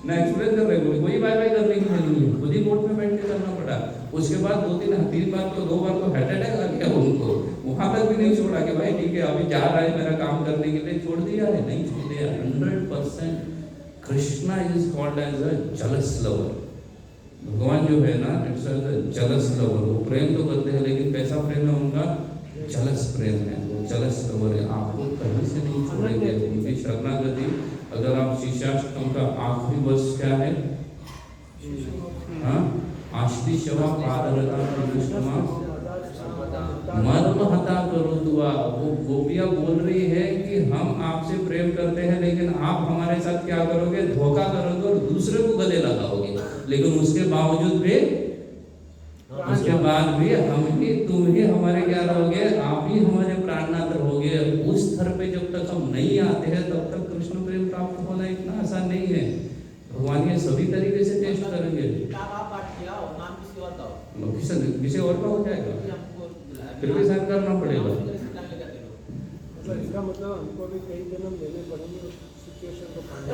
ना एक्सप्लेन कर रहे, कोई बाय बाय करने की नहीं है, खुद ही बोट में बैठ के करना पड़ा। उसके बाद 2-3 बार तो 2 बार तो हार्ट अटैक आ गया उनको। वहां तक भी नहीं छोड़ा कि भाई ठीक है अभी जा रहा है मेरा काम करने के लिए, छोड़ दिया है, नहीं छोड़ दिया। 100% Krishna is called as a jealous lover. भगवान जो है ना, इट्स अ जेलस लवर। वो प्रेम तो करते हैं, लेकिन कैसा प्रेम है उनका, जेलस प्रेम है, वो जेलस लवर है। आपको कहीं से नहीं छोड़ेंगे उनकी शरणागति। अगर आप शिष्याष्टकम का आखिरी वर्ष क्या है, हाँ, आश्ती शवा पादरता कृष्णमा मर्म हता करो दुआ। वो गोपियां बोल रही है कि हम आपसे प्रेम करते हैं, लेकिन आप हमारे साथ क्या करोगे, धोखा करोगे और दूसरे को गले लगाओगे। लेकिन उसके बावजूद भी, उसके बाद भी हम ही तुम ही हमारे क्या रहोगे, आप ही हमारे प्राणनाथ रहोगे। उस स्तर पे जब तक हम नहीं आते हैं तब तक कृष्ण प्रेम प्राप्त होना इतना आसान नहीं है। भगवान ये सभी तरीके से टेस्ट करेंगे।
किताब आप पाठ किया हो, नाम किसी और का हो,
किसी और का हो जाएगा,
हमको
फिर भी साइन करना पड़ेगा।
मतलब इसका मतलब हमको भी कई जन्म लेने पड़ेंगे उस सिचुएशन को पाने।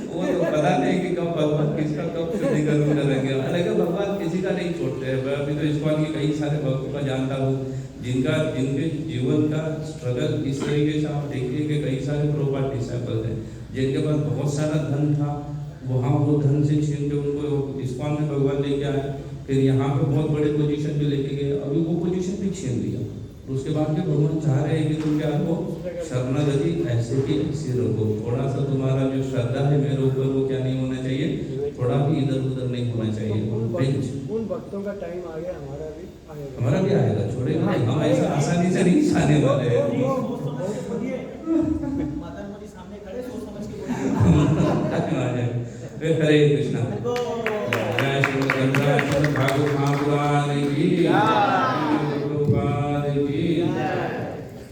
वो तो पता नहीं कि कब भगवान किसका कब शुद्धिकरण करेंगे। हालांकि भगवान किसी का नहीं छोड़ते हैं। मैं अभी तो इस्कॉन के कई सारे भक्तों का जानता हूँ जिनके जीवन का स्ट्रगल इस तरीके से आप देखिए कि कई सारे प्रभुपाद डिसाइपल थे जिनके पास बहुत सारा धन था, वहाँ वो धन से छीन के उनको इस्कॉन में भगवान लेके आए, फिर यहाँ पे बहुत बड़े पोजीशन पे लेके गए, अभी वो पोजीशन भी छीन लिया। उसके बाद में भगवान चाह रहे हैं कि तुम क्या हो, शरणागति ऐसे की ऐसी रखो। थोड़ा सा तुम्हारा जो श्रद्धा है मेरे ऊपर वो क्या नहीं होना चाहिए, थोड़ा भी इधर उधर नहीं होना चाहिए।
उन भक्तों का टाइम आ गया,
हमारा भी आएगा, छोड़ेगा नहीं हम, ऐसा आसानी से नहीं छाने वाले हैं।
मदन मोदी सामने खड़े सोच समझ के
हरे कृष्णा। जय श्री भागवत महापुराण की।